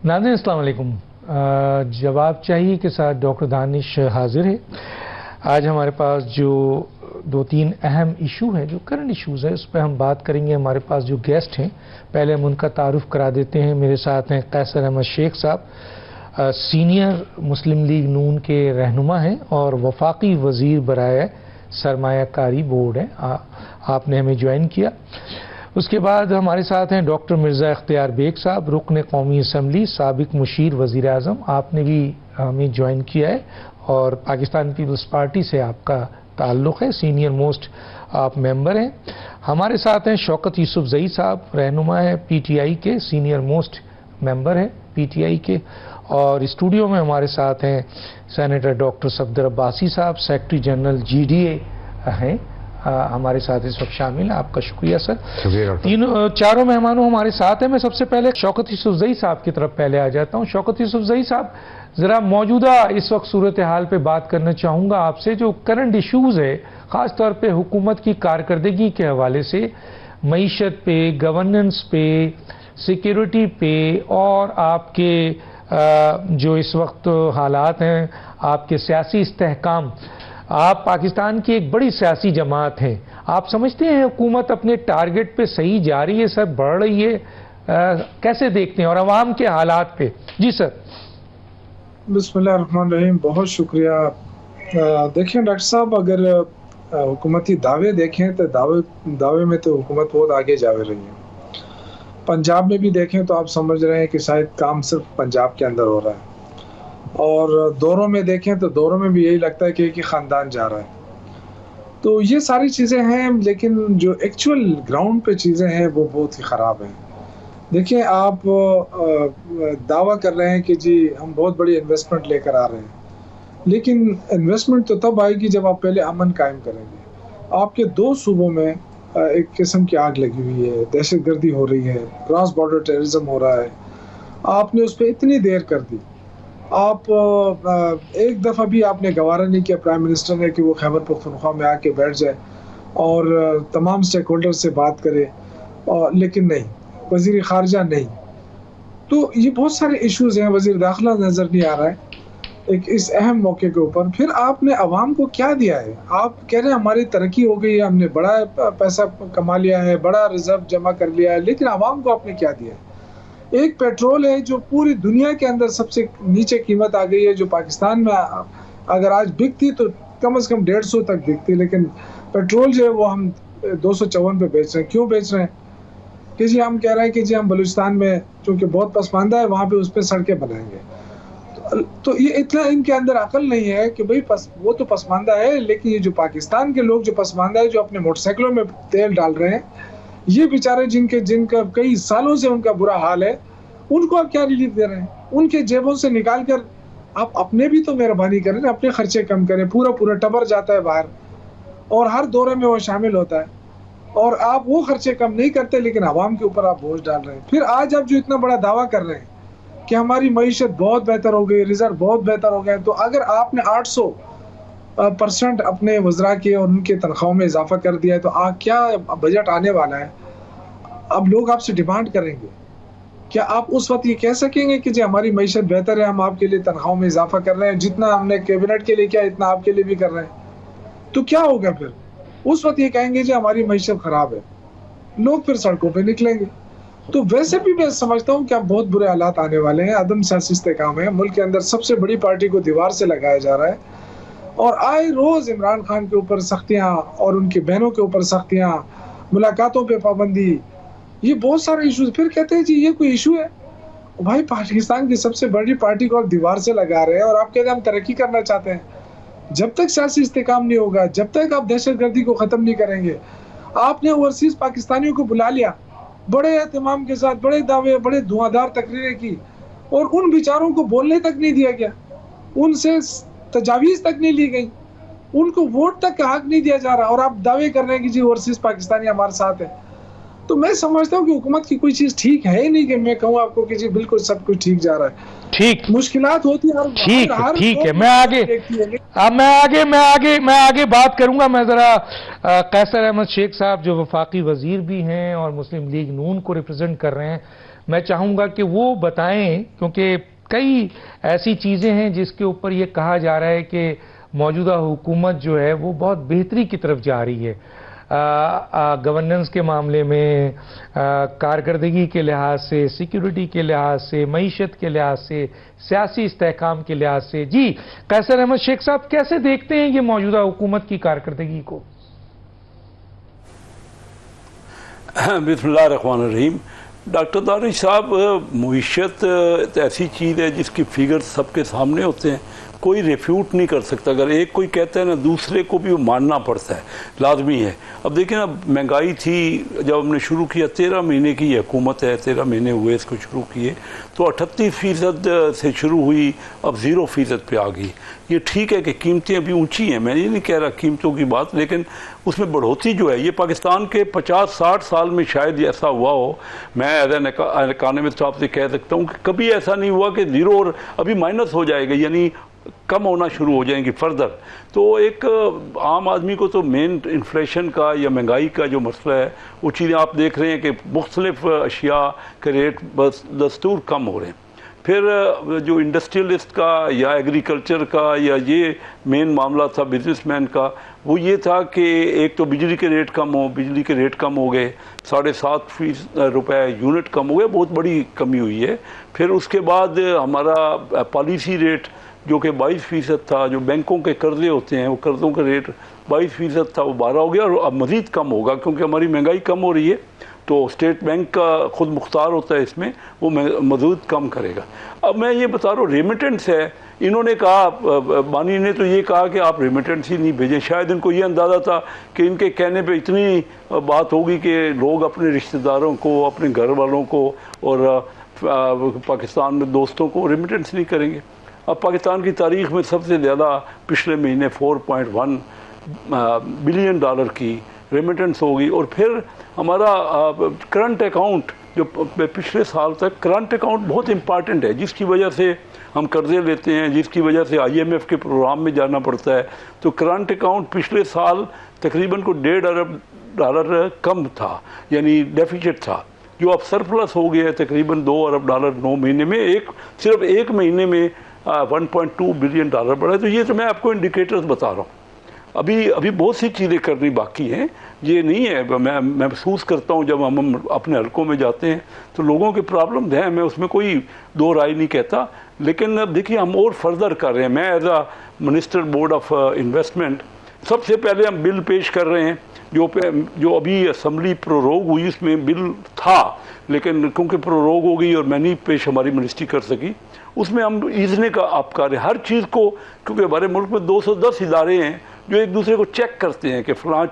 ناظرین السلام علیکم. جواب چاہیے کے ساتھ ڈاکٹر دانش حاضر ہے. آج ہمارے پاس جو دو تین اہم ایشو ہیں، جو کرنٹ ایشوز ہیں، اس پہ ہم بات کریں گے. ہمارے پاس جو گیسٹ ہیں، پہلے ہم ان کا تعارف کرا دیتے ہیں. میرے ساتھ ہیں قیصر احمد شیخ صاحب، سینئر مسلم لیگ نون کے رہنما ہیں اور وفاقی وزیر برائے سرمایہ کاری بورڈ ہیں. آپ نے ہمیں جوائن کیا. اس کے بعد ہمارے ساتھ ہیں ڈاکٹر مرزا اختیار بیگ صاحب، رکن قومی اسمبلی، سابق مشیر وزیر اعظم. آپ نے بھی ہمیں جوائن کیا ہے اور پاکستان پیپلز پارٹی سے آپ کا تعلق ہے، سینئر موسٹ آپ ممبر ہیں. ہمارے ساتھ ہیں شوکت یوسف زئی صاحب، رہنما ہے پی ٹی آئی کے، سینئر موسٹ ممبر ہیں پی ٹی آئی کے. اور اسٹوڈیو میں ہمارے ساتھ ہیں سینیٹر ڈاکٹر صفدر عباسی صاحب، secretary general G D A ہیں، ہمارے ساتھ اس وقت شامل ہیں. آپ کا شکریہ سر. چاروں مہمانوں ہمارے ساتھ ہیں. میں سب سے پہلے شوکت یوسف زئی صاحب کی طرف پہلے آ جاتا ہوں. شوکت یوسف زئی صاحب، ذرا موجودہ اس وقت صورتحال پہ بات کرنا چاہوں گا آپ سے. جو کرنٹ ایشوز ہے، خاص طور پہ حکومت کی کارکردگی کے حوالے سے، معیشت پہ، گورننس پہ، سیکیورٹی پہ، اور آپ کے جو اس وقت حالات ہیں، آپ کے سیاسی استحکام. آپ پاکستان کی ایک بڑی سیاسی جماعت ہیں. آپ سمجھتے ہیں حکومت اپنے ٹارگٹ پہ صحیح جا رہی ہے سر، بڑھ رہی ہے؟ کیسے دیکھتے ہیں اور عوام کے حالات پہ؟ جی سر. بسم اللہ الرحمن الرحیم. بہت شکریہ. دیکھیں ڈاکٹر صاحب، اگر حکومتی دعوے دیکھیں تو دعوے میں تو حکومت بہت آگے جا رہی ہے. پنجاب میں بھی دیکھیں تو آپ سمجھ رہے ہیں کہ شاید کام صرف پنجاب کے اندر ہو رہا ہے، اور دوروں میں دیکھیں تو دوروں میں بھی یہی لگتا ہے کہ ایک ہی خاندان جا رہا ہے. تو یہ ساری چیزیں ہیں، لیکن جو ایکچول گراؤنڈ پہ چیزیں ہیں وہ بہت ہی خراب ہیں. دیکھیں، آپ دعویٰ کر رہے ہیں کہ جی ہم بہت بڑی انویسٹمنٹ لے کر آ رہے ہیں، لیکن انویسٹمنٹ تو تب آئے گی جب آپ پہلے امن قائم کریں گے. آپ کے دو صوبوں میں ایک قسم کی آگ لگی ہوئی ہے، دہشت گردی ہو رہی ہے، کراس بارڈر ٹیررزم ہو رہا ہے. آپ نے اس پہ اتنی دیر کر دی. آپ ایک دفعہ بھی آپ نے گوارا نہیں کیا پرائم منسٹر نے کہ وہ خیبر پختونخوا میں آ کے بیٹھ جائے اور تمام سٹیک ہولڈر سے بات کرے، لیکن نہیں، وزیر خارجہ نہیں. تو یہ بہت سارے ایشوز ہیں. وزیر داخلہ نظر نہیں آ رہا ہے ایک اس اہم موقع کے اوپر. پھر آپ نے عوام کو کیا دیا ہے؟ آپ کہہ رہے ہیں ہماری ترقی ہو گئی ہے، ہم نے بڑا پیسہ کما لیا ہے، بڑا ریزرو جمع کر لیا ہے، لیکن عوام کو آپ نے کیا دیا ہے؟ ایک پیٹرول ہے جو پوری دنیا کے اندر سب سے نیچے قیمت آ گئی ہے، جو پاکستان میں اگر آج بکتی تو کم از کم 150 تک بکتی، لیکن پیٹرول جو ہے وہ ہم 254 پہ بیچ رہے ہیں. کیوں بیچ رہے ہیں؟ کہ جی ہم کہہ رہے ہیں کہ جی ہم بلوچستان میں چونکہ بہت پسماندہ ہے، وہاں پہ اس پہ سڑکیں بنائیں گے. تو یہ اتنا ان کے اندر عقل نہیں ہے کہ بھئی وہ تو پسماندہ ہے، لیکن یہ جو پاکستان کے لوگ جو پسماندہ ہے، جو اپنے موٹر سائیکلوں میں تیل ڈال رہے ہیں، یہ بیچارے جن کا کئی سالوں سے ان کا برا حال ہے، ان کو آپ کیا ریلیف دے رہے ہیں؟ ان کے جیبوں سے نکال کر آپ اپنے بھی تو مہربانی کریں، اپنے خرچے کم کریں. پورا ٹبر جاتا ہے باہر اور ہر دورے میں وہ شامل ہوتا ہے، اور آپ وہ خرچے کم نہیں کرتے، لیکن عوام کے اوپر آپ بوجھ ڈال رہے ہیں. پھر آج آپ جو اتنا بڑا دعویٰ کر رہے ہیں کہ ہماری معیشت بہت بہتر ہو گئی، ریزرو بہت بہتر ہو گئے، تو اگر آپ نے 800% اپنے وزراء کے اور ان کے تنخواہوں میں اضافہ کر دیا ہے، تو کیا بجٹ آنے والا ہے؟ اب لوگ آپ سے ڈیمانڈ کریں گے. کیا آپ اس وقت یہ کہہ سکیں گے کہ جی ہماری معیشت بہتر ہے، ہم آپ کے لیے تنخواہوں میں اضافہ کر رہے ہیں، جتنا ہم نے کیبنٹ کے لیے کیا اتنا آپ کے لیے بھی کر رہے ہیں؟ تو کیا ہوگا پھر؟ اس وقت یہ کہیں گے جی ہماری معیشت خراب ہے، لوگ پھر سڑکوں پہ نکلیں گے. تو ویسے بھی میں سمجھتا ہوں کہ اب بہت برے حالات آنے والے ہیں. عدم سیاسی استحکام ہے. ملک کے اندر سب سے بڑی پارٹی کو دیوار سے لگایا جا رہا ہے، اور آئے روز عمران خان کے اوپر سختیاں اور ان کی بہنوں کے اوپر سختیاں، ملاقاتوں پہ پابندی، یہ بہت سارے ایشوز. پھر کہتے ہیں جی یہ کوئی ایشو ہے؟ بھائی پاکستان کی سب سے بڑی پارٹی کو آپ دیوار سے لگا رہے ہیں اور آپ کہتے ہیں ہم ترقی کرنا چاہتے ہیں. جب تک سیاسی استحکام نہیں ہوگا، جب تک آپ دہشت گردی کو ختم نہیں کریں گے. آپ نے اوورسیز پاکستانیوں کو بلا لیا بڑے اہتمام کے ساتھ، بڑے دعوے، بڑے دھواں تقریریں کی، اور ان بیچاروں کو بولنے تک نہیں دیا گیا، ان سے تجاویز تک نہیں لی گئی، ان کو ووٹ تک کا حق نہیں دیا جا رہا، اور آپ دعوے کر رہے ہیں کہ جی اوورسیز پاکستانی ہمارے ساتھ ہیں. تو میں سمجھتا ہوں کہ حکومت کی کوئی چیز ٹھیک ہے ہی نہیں کہ میں کہوں آپ کو کہ جی بالکل سب کچھ ٹھیک جا رہا ہے. ٹھیک مشکلات ہوتی ہیں. ٹھیک ہے. میں آگے بات کروں گا. میں ذرا قیصر احمد شیخ صاحب جو وفاقی وزیر بھی ہیں اور مسلم لیگ نون کو ریپرزینٹ کر رہے ہیں، میں چاہوں گا کہ وہ بتائیں، کیونکہ کئی ایسی چیزیں ہیں جس کے اوپر یہ کہا جا رہا ہے کہ موجودہ حکومت جو ہے وہ بہت بہتری کی طرف جا رہی ہے، گورننس کے معاملے میں، کارکردگی کے لحاظ سے، سیکیورٹی کے لحاظ سے، معیشت کے لحاظ سے، سیاسی استحکام کے لحاظ سے. جی قیصر احمد شیخ صاحب، کیسے دیکھتے ہیں یہ موجودہ حکومت کی کارکردگی کو؟ بسم اللہ الرحمن الرحیم. ڈاکٹر دانش صاحب، معیشت ایسی چیز ہے جس کی فگر سب کے سامنے ہوتے ہیں، کوئی ریفیوٹ نہیں کر سکتا. اگر ایک کوئی کہتا ہے نا، دوسرے کو بھی وہ ماننا پڑتا ہے، لازمی ہے. اب دیکھیں نا، مہنگائی تھی جب ہم نے شروع کیا، 13 مہینے کی یہ حکومت ہے، 13 مہینے ہوئے اس کو شروع کیے، تو 38% سے شروع ہوئی، اب 0% پہ آ گئی. یہ ٹھیک ہے کہ قیمتیں ابھی اونچی ہیں، میں یہ نہیں کہہ رہا قیمتوں کی بات، لیکن اس میں بڑھوتری جو ہے یہ پاکستان کے 50-60 سال میں شاید ایسا ہوا ہو. میں ایز این اکانومسٹ صاحب سے کہہ سکتا ہوں کہ کبھی ایسا نہیں ہوا کہ 0 اور ابھی مائنس ہو جائے گا، یعنی کم ہونا شروع ہو جائیں گی فردر. تو ایک عام آدمی کو تو مین انفلیشن کا یا مہنگائی کا جو مسئلہ ہے، وہ چیزیں آپ دیکھ رہے ہیں کہ مختلف اشیاء کے ریٹ بس دستور کم ہو رہے ہیں. پھر جو انڈسٹریلسٹ کا یا ایگریکلچر کا یا یہ مین معاملہ تھا بزنس مین کا، وہ یہ تھا کہ ایک تو بجلی کے ریٹ کم ہو، بجلی کے ریٹ کم ہو گئے، 7.5 روپے یونٹ کم ہو گئے، بہت بڑی کمی ہوئی ہے. پھر اس کے بعد ہمارا پالیسی ریٹ جو کہ 22% تھا، جو بینکوں کے قرضے ہوتے ہیں وہ قرضوں کا ریٹ 22% تھا، وہ 12 ہو گیا، اور اب مزید کم ہوگا کیونکہ ہماری مہنگائی کم ہو رہی ہے. تو اسٹیٹ بینک کا خود مختار ہوتا ہے اس میں، وہ مزید کم کرے گا. اب میں یہ بتا رہا ہوں، ریمیٹنس ہے. انہوں نے کہا، بانی نے تو یہ کہا کہ آپ ریمیٹنس ہی نہیں بھیجیں. شاید ان کو یہ اندازہ تھا کہ ان کے کہنے پہ اتنی بات ہوگی کہ لوگ اپنے رشتہ داروں کو، اپنے گھر والوں کو اور پاکستان میں دوستوں کو ریمیٹنس نہیں کریں گے. اب پاکستان کی تاریخ میں سب سے زیادہ پچھلے مہینے 4.1 بلین ڈالر کی ریمیٹنس ہوگی. اور پھر ہمارا کرنٹ اکاؤنٹ جو پچھلے سال تک، کرنٹ اکاؤنٹ بہت امپارٹنٹ ہے، جس کی وجہ سے ہم قرضے لیتے ہیں، جس کی وجہ سے IMF کے پروگرام میں جانا پڑتا ہے. تو کرنٹ اکاؤنٹ پچھلے سال تقریباً کو $1.5 ارب کم تھا، یعنی ڈیفیسٹ تھا، جو اب سرپلس ہو گیا ہے تقریباً $2 ارب 9 مہینے میں. صرف ایک مہینے میں $1.2 بلین بڑھا ہے. تو یہ تو میں آپ کو انڈیکیٹرز بتا رہا ہوں. ابھی بہت سی چیزیں کرنی باقی ہیں. یہ نہیں ہے، میں محسوس کرتا ہوں جب ہم اپنے حلقوں میں جاتے ہیں تو لوگوں کے پرابلم ہیں، میں اس میں کوئی دو رائے نہیں کہتا. لیکن اب دیکھیے ہم اور فردر کر رہے ہیں. میں as a minister board of investment, سب سے پہلے ہم بل پیش کر رہے ہیں جو ابھی اسمبلی پروروگ ہوئی، اس میں بل تھا لیکن کیونکہ پروروگ ہو گئی اور میں نہیں پیش ہماری منسٹری کر سکی. اس میں ہم ایزنے کا آپ کر رہے ہیں ہر چیز کو، کیونکہ ہمارے ملک میں 210 ادارے ہیں جو ایک دوسرے کو چیک کرتے ہیں کہ فلاں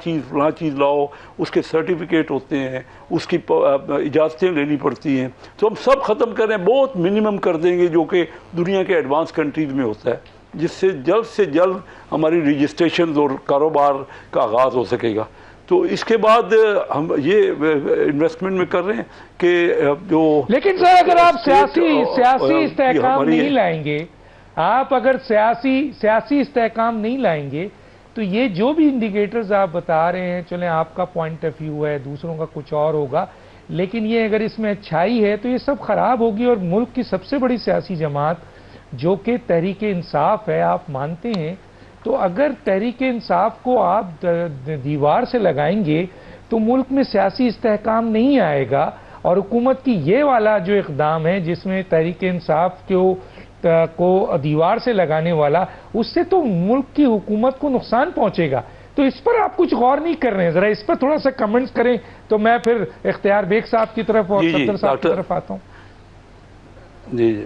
چیز لاؤ، اس کے سرٹیفکیٹ ہوتے ہیں، اس کی اجازتیں لینی پڑتی ہیں. تو ہم سب ختم کر رہے ہیں، بہت منیمم کر دیں گے جو کہ دنیا کے ایڈوانس کنٹریز میں ہوتا ہے، جس سے جلد ہماری رجسٹریشن اور کاروبار کا آغاز ہو سکے گا. تو اس کے بعد ہم یہ انویسٹمنٹ میں کر رہے ہیں کہ جو، لیکن سر اگر آپ سیاسی استحکام نہیں لائیں گے، آپ اگر سیاسی استحکام نہیں لائیں گے تو یہ جو بھی انڈیکیٹرز آپ بتا رہے ہیں، چلیں آپ کا پوائنٹ آف ویو ہے، دوسروں کا کچھ اور ہوگا، لیکن یہ اگر اس میں اچھائی ہے تو یہ سب خراب ہوگی. اور ملک کی سب سے بڑی سیاسی جماعت جو کہ تحریک انصاف ہے، آپ مانتے ہیں، تو اگر تحریک انصاف کو آپ دیوار سے لگائیں گے تو ملک میں سیاسی استحکام نہیں آئے گا. اور حکومت کی یہ والا جو اقدام ہے جس میں تحریک انصاف کو دیوار سے لگانے والا، اس سے تو ملک کی حکومت کو نقصان پہنچے گا. تو اس پر آپ کچھ غور نہیں کر رہے ہیں، ذرا اس پر تھوڑا سا کمنٹس کریں تو میں پھر اختیار بیگ صاحب کی طرف اور صفدر صاحب کی طرف آتا ہوں. جی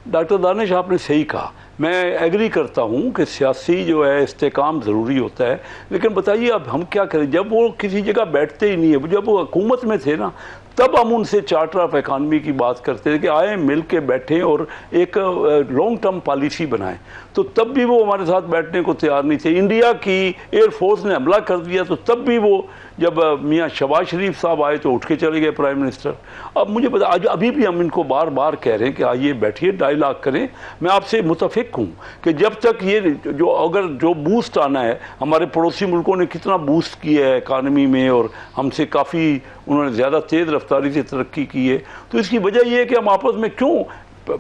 ڈاکٹر دانش، آپ نے صحیح کہا، میں ایگری کرتا ہوں کہ سیاسی جو ہے استحکام ضروری ہوتا ہے. لیکن بتائیے اب ہم کیا کریں جب وہ کسی جگہ بیٹھتے ہی نہیں ہے. جب وہ حکومت میں تھے نا تب ہم ان سے چارٹر آف اکانومی کی بات کرتے تھے کہ آئیں مل کے بیٹھیں اور ایک لانگ ٹرم پالیسی بنائیں، تو تب بھی وہ ہمارے ساتھ بیٹھنے کو تیار نہیں تھے۔ انڈیا کی ایئر فورس نے حملہ کر دیا تو تب بھی وہ جب میاں شہباز شریف صاحب آئے تو اٹھ کے چلے گئے پرائم منسٹر۔ اب مجھے پتا ابھی بھی ہم ان کو بار بار کہہ رہے ہیں کہ آئیے بیٹھیے ڈائیلاگ کریں۔ میں آپ سے متفق ہوں کہ جب تک یہ جو بوسٹ آنا ہے، ہمارے پڑوسی ملکوں نے کتنا بوسٹ کیا ہے اکانومی میں اور ہم سے کافی انہوں نے زیادہ تیز رفتاری سے ترقی کی ہے، تو اس کی وجہ یہ ہے کہ ہم آپس میں کیوں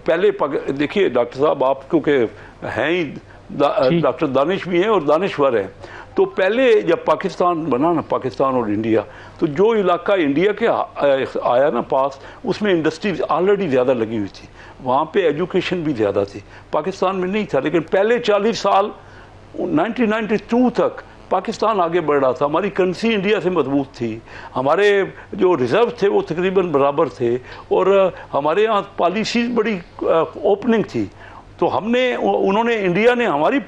پہلے دیکھیے ڈاکٹر صاحب آپ کیونکہ ہیں ہی ڈاکٹر دانش بھی ہیں اور دانشور ہیں، تو پہلے جب پاکستان بنا نا، پاکستان اور انڈیا، تو جو علاقہ انڈیا کے آیا نا پاس، اس میں انڈسٹریز آلریڈی زیادہ لگی ہوئی تھی، وہاں پہ ایجوکیشن بھی زیادہ تھی، پاکستان میں نہیں تھا۔ لیکن پہلے 40 سال 1992 تک پاکستان آگے بڑھ رہا تھا، ہماری کرنسی انڈیا سے مضبوط تھی، ہمارے جو ریزرو تھے وہ تقریباً برابر تھے، اور ہمارے ہاں پالیسیز بڑی اوپننگ تھی۔ تو انہوں نے انڈیا نے ہماری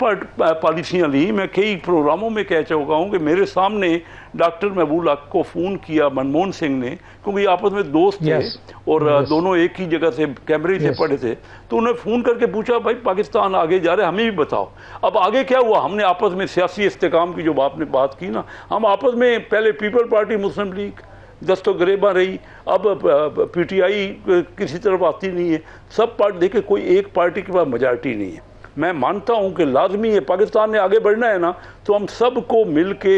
پالیسیاں لی۔ میں کئی پروگراموں میں کہہ چکا ہوں کہ میرے سامنے ڈاکٹر محبوب اللہ کو فون کیا منموہن سنگھ نے، کیونکہ یہ آپس میں دوست تھے اور دونوں ایک ہی جگہ سے کیمبرج سے پڑھے تھے، تو انہوں نے فون کر کے پوچھا بھائی پاکستان آگے جا رہے ہمیں بھی بتاؤ۔ اب آگے کیا ہوا، ہم نے آپس میں سیاسی استحکام کی جو آپ نے بات کی نا، ہم آپس میں پہلے پیپل پارٹی مسلم لیگ دست و گریباں رہی، اب پی ٹی آئی کسی طرف آتی نہیں ہے، سب پارٹی دیکھیں کوئی ایک پارٹی کے پاس میجارٹی نہیں ہے۔ میں مانتا ہوں کہ لازمی ہے پاکستان نے آگے بڑھنا ہے نا، تو ہم سب کو مل کے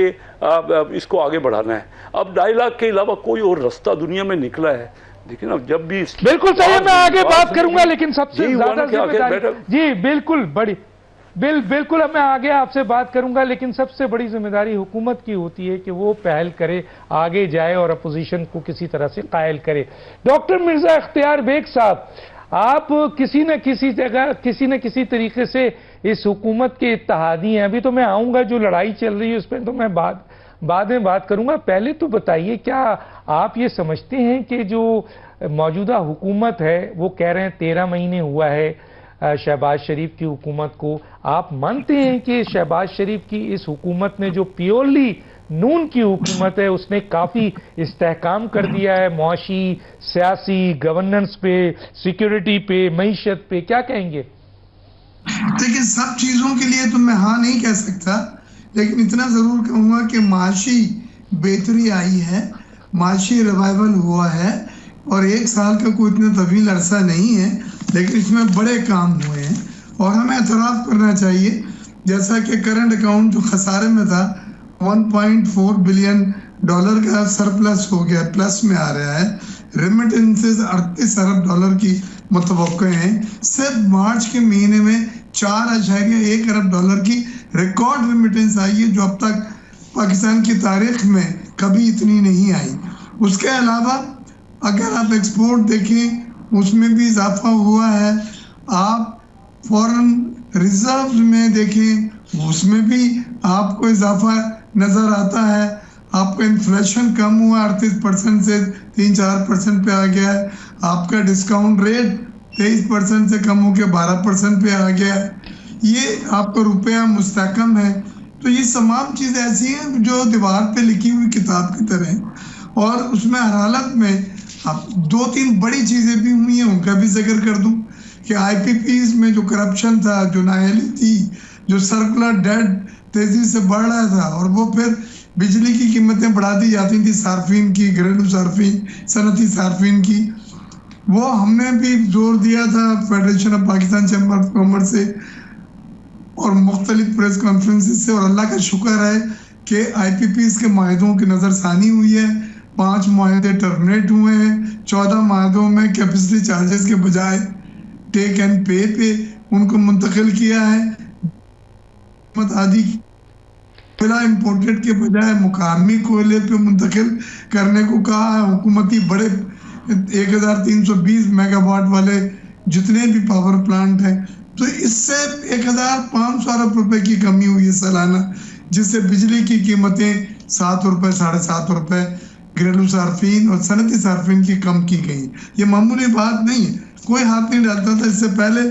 اس کو آگے بڑھانا ہے۔ اب ڈائیلاگ کے علاوہ کوئی اور رستہ دنیا میں نکلا ہے؟ لیکن اب جب بھی بالکل صحیح، میں آگے بات کروں گا، لیکن سب سے زیادہ ذمہ داری جی بالکل بالکل میں آگے آپ سے بات کروں گا، لیکن سب سے بڑی ذمہ داری حکومت کی ہوتی ہے کہ وہ پہل کرے، آگے جائے اور اپوزیشن کو کسی طرح سے قائل کرے۔ ڈاکٹر مرزا اختیار بیگ صاحب، آپ کسی نہ کسی جگہ کسی نہ کسی طریقے سے اس حکومت کے اتحادی ہیں۔ ابھی تو میں آؤں گا، جو لڑائی چل رہی ہے اس پہ تو میں بعد میں بات کروں گا۔ پہلے تو بتائیے، کیا آپ یہ سمجھتے ہیں کہ جو موجودہ حکومت ہے وہ کہہ رہے ہیں 13 مہینے ہوا ہے شہباز شریف کی حکومت کو، آپ مانتے ہیں کہ شہباز شریف کی اس حکومت نے جو پیورلی نون کی حکومت ہے اس نے کافی استحکام کر دیا ہے معاشی، سیاسی، گورننس پہ، سیکیورٹی پہ، معیشت پہ، کیا کہیں گے؟ دیکھیں سب چیزوں کے لیے تو میں ہاں نہیں کہہ سکتا، لیکن اتنا ضرور کہوں گا کہ معاشی بہتری آئی ہے، معاشی ریوائول ہوا ہے، اور 1 سال کا کوئی اتنا طویل عرصہ نہیں ہے، لیکن اس میں بڑے کام ہوئے ہیں، اور ہمیں اعتراف کرنا چاہیے۔ جیسا کہ کرنٹ اکاؤنٹ جو خسارے میں تھا $1.4 بلین کا سرپلس ہو گیا، پلس میں آ رہا ہے۔ ریمیٹنسز $38 ارب کی متوقع ہیں۔ صرف مارچ کے مہینے میں $4.1 ارب کی ریکارڈ ریمیٹنس آئی ہے، جو اب تک پاکستان کی تاریخ میں کبھی اتنی نہیں آئی۔ اس کے علاوہ اگر آپ ایکسپورٹ دیکھیں اس میں بھی اضافہ ہوا ہے، آپ فورن ریزرو میں دیکھیں اس میں بھی آپ کو اضافہ نظر آتا ہے۔ آپ کا انفلیشن کم ہوا 38% سے 3-4% پہ آ گیا ہے، آپ کا ڈسکاؤنٹ ریٹ 23% سے کم ہو کے 12% پہ آ گیا ہے، یہ آپ کا روپیہ مستحکم ہے۔ تو یہ تمام چیزیں ایسی ہیں جو دیوار پہ لکھی ہوئی کتاب کی طرح ہیں، اور اس میں ہر حالت میں اب 2-3 بڑی چیزیں بھی ہوئی ہیں، ان کا بھی ذکر کر دوں کہ آئی پی پیز میں جو کرپشن تھا، جو نااہلی تھی، جو سرکولر ڈیٹ تیزی سے بڑھ رہا تھا، اور وہ پھر بجلی کی قیمتیں بڑھا دی جاتی تھی صارفین کی، گھریلو صارفین، صنعتی صارفین کی، وہ ہم نے بھی زور دیا تھا federation of Pakistan chamber of commerce سے اور مختلف پریس کانفرنسز سے، اور اللہ کا شکر ہے کہ آئی پی پیز کے معاہدوں کی نظر ثانی ہوئی ہے۔ 5 معاہدے ٹرمینیٹ ہوئے ہیں، 14 معاہدوں میں کیپیسٹی چارجز کے بجائے ٹیک اینڈ پے پہ ان کو منتقل کیا ہے، آدھی کوئلہ امپورٹڈ کے بجائے مقامی کوئلے پہ منتقل کرنے کو کہا ہے۔ حکومتی بڑے 1320 میگا واٹ والے جتنے بھی پاور پلانٹ ہیں، تو اس سے 1500 ارب روپے کی کمی ہوئی ہے سالانہ، جس سے بجلی کی قیمتیں $7 7.5 روپے گھریلو صارفین اور صنعتی صارفین کی کم کی گئی۔ یہ معمولی بات نہیں ہے، کوئی ہاتھ نہیں ڈالتا تھا۔ اس سے پہلے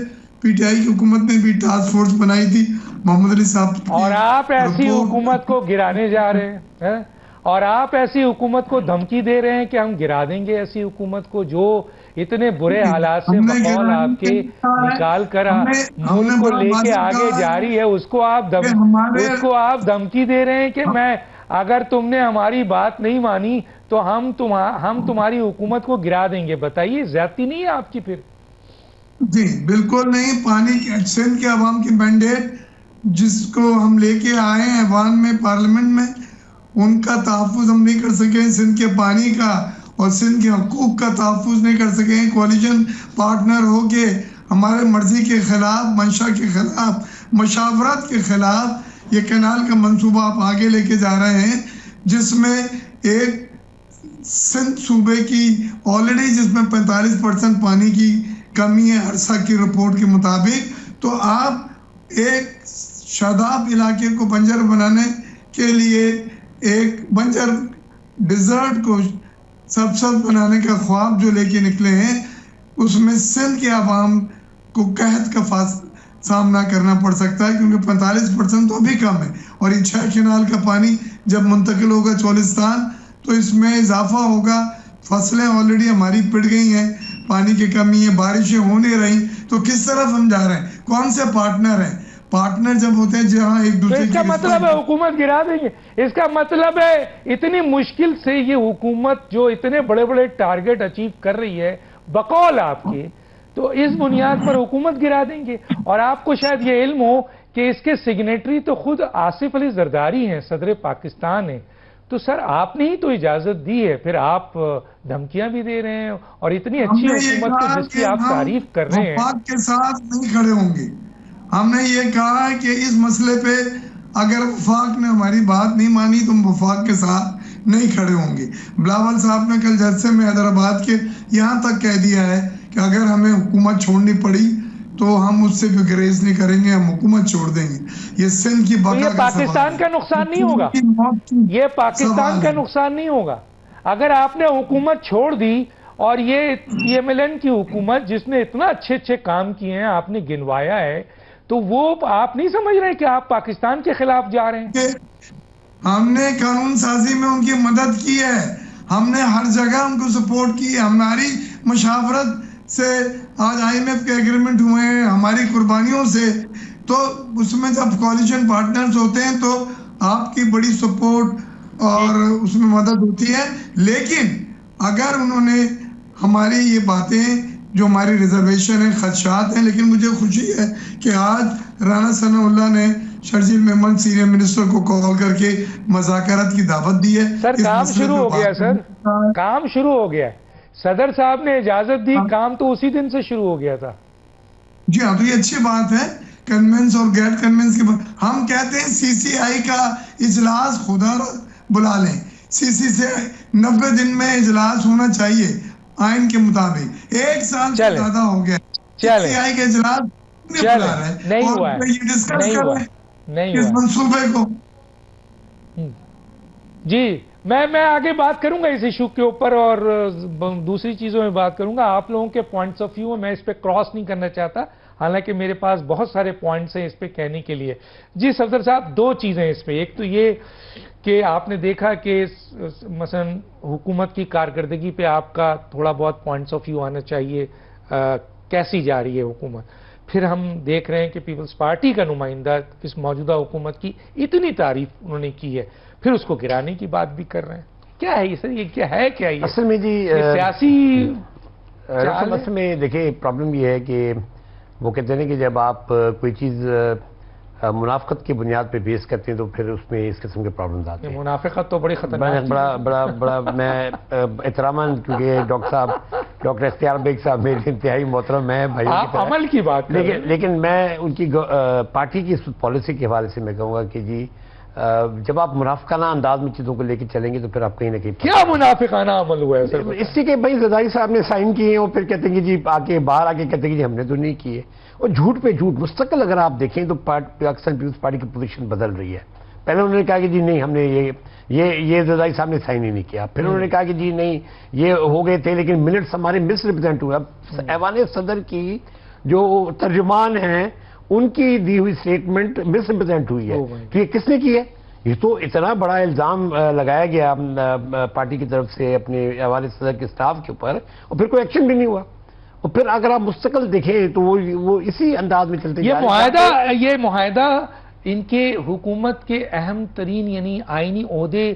پی ٹی آئی کی حکومت نے بھی ٹاسک فورس بنائی تھی محمد علی صاحب، اور آپ ایسی حکومت کو گرانے جا رہے ہیں۔ اور آپ ایسی حکومت کو دھمکی دے رہے ہیں کہ ہم گرا دیں گے ایسی حکومت کو جو اتنے برے حالات سے بقول آپ کے نکال کر ملک کو لے کے آگے جا رہی ہے، اس کو آپ دھمکی دے رہے ہیں کہ میں اگر تم نے ہماری بات نہیں مانی تو ہم تمہاری حکومت کو گرا دیں گے. بتائیے زیادتی نہیں ہے آپ کی پھر؟ جی بالکل نہیں. پانی کی سندھ کے عوام کی مینڈیٹ جس کو ہم لے کے آئے ہیں ایوان میں، پارلیمنٹ میں، ان کا تحفظ ہم نہیں کر سکے. سندھ کے پانی کا اور سندھ کے حقوق کا تحفظ نہیں کر سکے. کوalition پارٹنر ہو کے ہمارے مرضی کے خلاف، منشا کے خلاف، مشاورت کے خلاف یہ کینال کا منصوبہ آپ آگے لے کے جا رہے ہیں، جس میں ایک سندھ صوبے کی آلریڈی جس میں 45% پانی کی کمی ہے عرصہ کی رپورٹ کے مطابق. تو آپ ایک شاداب علاقے کو بنجر بنانے کے لیے، ایک بنجر ڈیزرٹ کو سرسبز بنانے کا خواب جو لے کے نکلے ہیں، اس میں سندھ کے عوام کو قحط کا سامنا کرنا پڑ سکتا ہے، کیونکہ 45% تو ابھی کم ہے. اور یہ 6 کینال کا پانی جب منتقل ہوگا چولستان تو اس میں اضافہ ہوگا. فصلیں آلریڈی ہماری پڑ گئی ہیں، پانی کی کمی ہے، بارشیں ہو نہیں رہی. تو کس طرف ہم جا رہے ہیں؟ کون سے پارٹنر ہیں؟ پارٹنر جب ہوتے ہیں جہاں ایک دوسرے اس کا مطلب ہے حکومت گرا دیں گے. اس کا مطلب ہے اتنی مشکل سے یہ حکومت جو اتنے بڑے بڑے ٹارگٹ اچیو کر رہی ہے بقول آپ کے، تو اس بنیاد پر حکومت گرا دیں گے. اور آپ کو شاید یہ علم ہو کہ اس کے سگنیٹری تو خود آصف علی زرداری ہیں، صدر پاکستان ہیں. تو سر آپ نے ہی تو اجازت دی ہے، پھر آپ دھمکیاں بھی دے رہے ہیں اور اتنی اچھی حکومت کو جس کی آپ تعریف کر رہے ہیں. وفاق کے ساتھ نہیں کھڑے ہوں گے. ہم نے یہ کہا ہے کہ اس مسئلے پہ اگر وفاق نے ہماری بات نہیں مانی تو ہم وفاق کے ساتھ نہیں کھڑے ہوں گے. بلاول صاحب نے کل جلسے میں حیدرآباد کے یہاں تک کہہ دیا ہے کہ اگر ہمیں حکومت چھوڑنی پڑی تو ہم اس سے بھی گریز نہیں کریں گے، ہم حکومت چھوڑ دیں گے. یہ سندھ کی بقا یہ پاکستان کا نقصان نہیں ہوگا، یہ پاکستان کا نقصان نہیں ہوگا اگر آپ نے حکومت چھوڑ دی. اور یہ پی ایم ایل این کی حکومت جس نے اتنا اچھے کام کیے ہیں آپ نے گنوایا ہے، تو وہ آپ نہیں سمجھ رہے کہ آپ پاکستان کے خلاف جا رہے ہیں؟ ہم نے قانون سازی میں ان کی مدد کی ہے، ہم نے ہر جگہ ان کو سپورٹ کی ہے. ہماری مشاورت سے آج آئی ایم ایف کے ایگریمنٹ ہوئے ہیں، ہماری قربانیوں سے. تو اس میں جب کوalition پارٹنرز ہوتے ہیں تو آپ کی بڑی سپورٹ اور اس میں مدد ہوتی ہے. لیکن اگر انہوں نے ہماری یہ باتیں جو ہماری ریزرویشن ہیں، خدشات ہیں، لیکن مجھے خوشی ہے کہ آج رانا ثناء اللہ نے شرجیل میمن سینئر منسٹر کو کال کر کے مذاکرات کی دعوت دی ہے. سر کام شروع ہو گیا، سر کام شروع ہو گیا. صدر صاحب نے اجازت دی، کام تو اسی دن سے شروع ہو گیا تھا. جی ہاں، تو یہ اچھی بات ہے. کنونس اور گیٹ کنونس کے بعد ہم کہتے ہیں سی سی آئی کا اجلاس خدا بلا لیں. سی سی سے 90 دن میں اجلاس ہونا چاہیے آئین کے مطابق. 1 سال سے زیادہ ہو گیا سی سی آئی کے اجلاس نہیں ہوا ہے، نہیں اس منصوبے کو. جی میں آگے بات کروں گا اس ایشو کے اوپر اور دوسری چیزوں میں بات کروں گا. آپ لوگوں کے پوائنٹس آف ویو میں اس پہ کراس نہیں کرنا چاہتا، حالانکہ میرے پاس بہت سارے پوائنٹس ہیں اس پہ کہنے کے لیے. جی صفدر صاحب، 2 چیزیں اس پہ. ایک تو یہ کہ آپ نے دیکھا کہ مثلا حکومت کی کارکردگی پہ آپ کا تھوڑا بہت پوائنٹس آف ویو آنا چاہیے، کیسی جا رہی ہے حکومت. پھر ہم دیکھ رہے ہیں کہ پیپلز پارٹی کا نمائندہ اس موجودہ حکومت کی اتنی تعریف انہوں نے کی ہے، پھر اس کو گرانے کی بات بھی کر رہے ہیں. کیا ہے یہ سر؟ یہ کیا ہے؟ کیا یہ اصل میں جی سیاسی اصل میں دیکھیں پرابلم یہ ہے کہ وہ کہتے ہیں کہ جب آپ کوئی چیز منافقت کی بنیاد پہ بیس کرتے ہیں تو پھر اس میں اس قسم کے پرابلمز آتے ہیں. منافقت تو بڑی خطرناک بڑا میں احتراماً کیونکہ ڈاکٹر اختیار بیگ صاحب میرے انتہائی محترم ہیں بھائیوں کی طرح، عمل کی بات لیکن میں ان کی پارٹی کی پالیسی کے حوالے سے میں کہوں گا کہ جی جب آپ منافقانہ انداز میں چیزوں کو لے کے چلیں گے تو پھر آپ کہیں نہ کہیں کیا منافقانہ عمل ہوا ہے سر؟ اس لیے کہ بھائی زرداری صاحب نے سائن کیے ہیں اور پھر کہتے ہیں کہ جی باہر آ کے کہتے ہیں کہ جی ہم نے تو نہیں کیے. اور جھوٹ پہ جھوٹ مستقل اگر آپ دیکھیں تو پاکستان پیپلز پارٹی کی پوزیشن بدل رہی ہے. پہلے انہوں نے کہا کہ جی نہیں ہم نے یہ زرداری صاحب نے سائن ہی نہیں کیا. پھر انہوں نے کہا کہ جی نہیں یہ ہو گئے تھے لیکن منٹس ہمارے مس ریپرزینٹ ہوئے. اب ایوان صدر کی جو ترجمان ہیں ان کی دی ہوئی سٹیٹمنٹ مس ریپرزینٹ ہوئی ہے. تو یہ کس نے کی ہے؟ یہ تو اتنا بڑا الزام لگایا گیا پارٹی کی طرف سے اپنے حوالے صدر کے سٹاف کے اوپر، اور پھر کوئی ایکشن بھی نہیں ہوا. اور پھر اگر آپ مستقل دیکھیں تو وہ اسی انداز میں چلتے جا رہے ہیں. یہ معاہدہ ان کے حکومت کے اہم ترین یعنی آئینی عہدے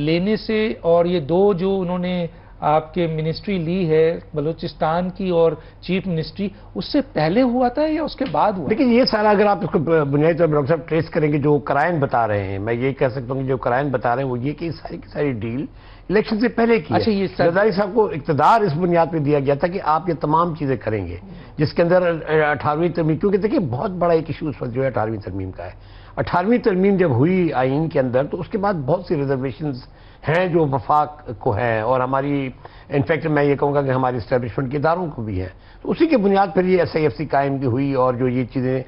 لینے سے، اور یہ دو جو انہوں نے آپ کے منسٹری لی ہے بلوچستان کی اور چیف منسٹری، اس سے پہلے ہوا تھا یا اس کے بعد ہوا؟ لیکن یہ سارا اگر آپ اس کو بنیادی طور پر ڈاکٹر صاحب ٹریس کریں گے، جو قرائن بتا رہے ہیں، میں یہ کہہ سکتا ہوں کہ جو قرائن بتا رہے ہیں وہ یہ کہ ساری کی ساری ڈیل الیکشن سے پہلے کی. اچھا، یہ زرداری صاحب کو اقتدار اس بنیاد پہ دیا گیا تھا کہ آپ یہ تمام چیزیں کریں گے، جس کے اندر 18ویں ترمیم، کیونکہ دیکھیں بہت بڑا ایک ایشو اس وقت جو ہے 18ویں ترمیم کا ہے. 18ویں ترمیم جب ہوئی آئین کے اندر تو اس کے بعد بہت سی ریزرویشنز ہیں جو وفاق کو ہیں، اور ہماری انفیکٹ میں یہ کہوں گا کہ ہماری اسٹیبلشمنٹ کے اداروں کو بھی ہے. تو اسی کے بنیاد پر یہ SIFC قائم کی ہوئی، اور جو یہ چیزیں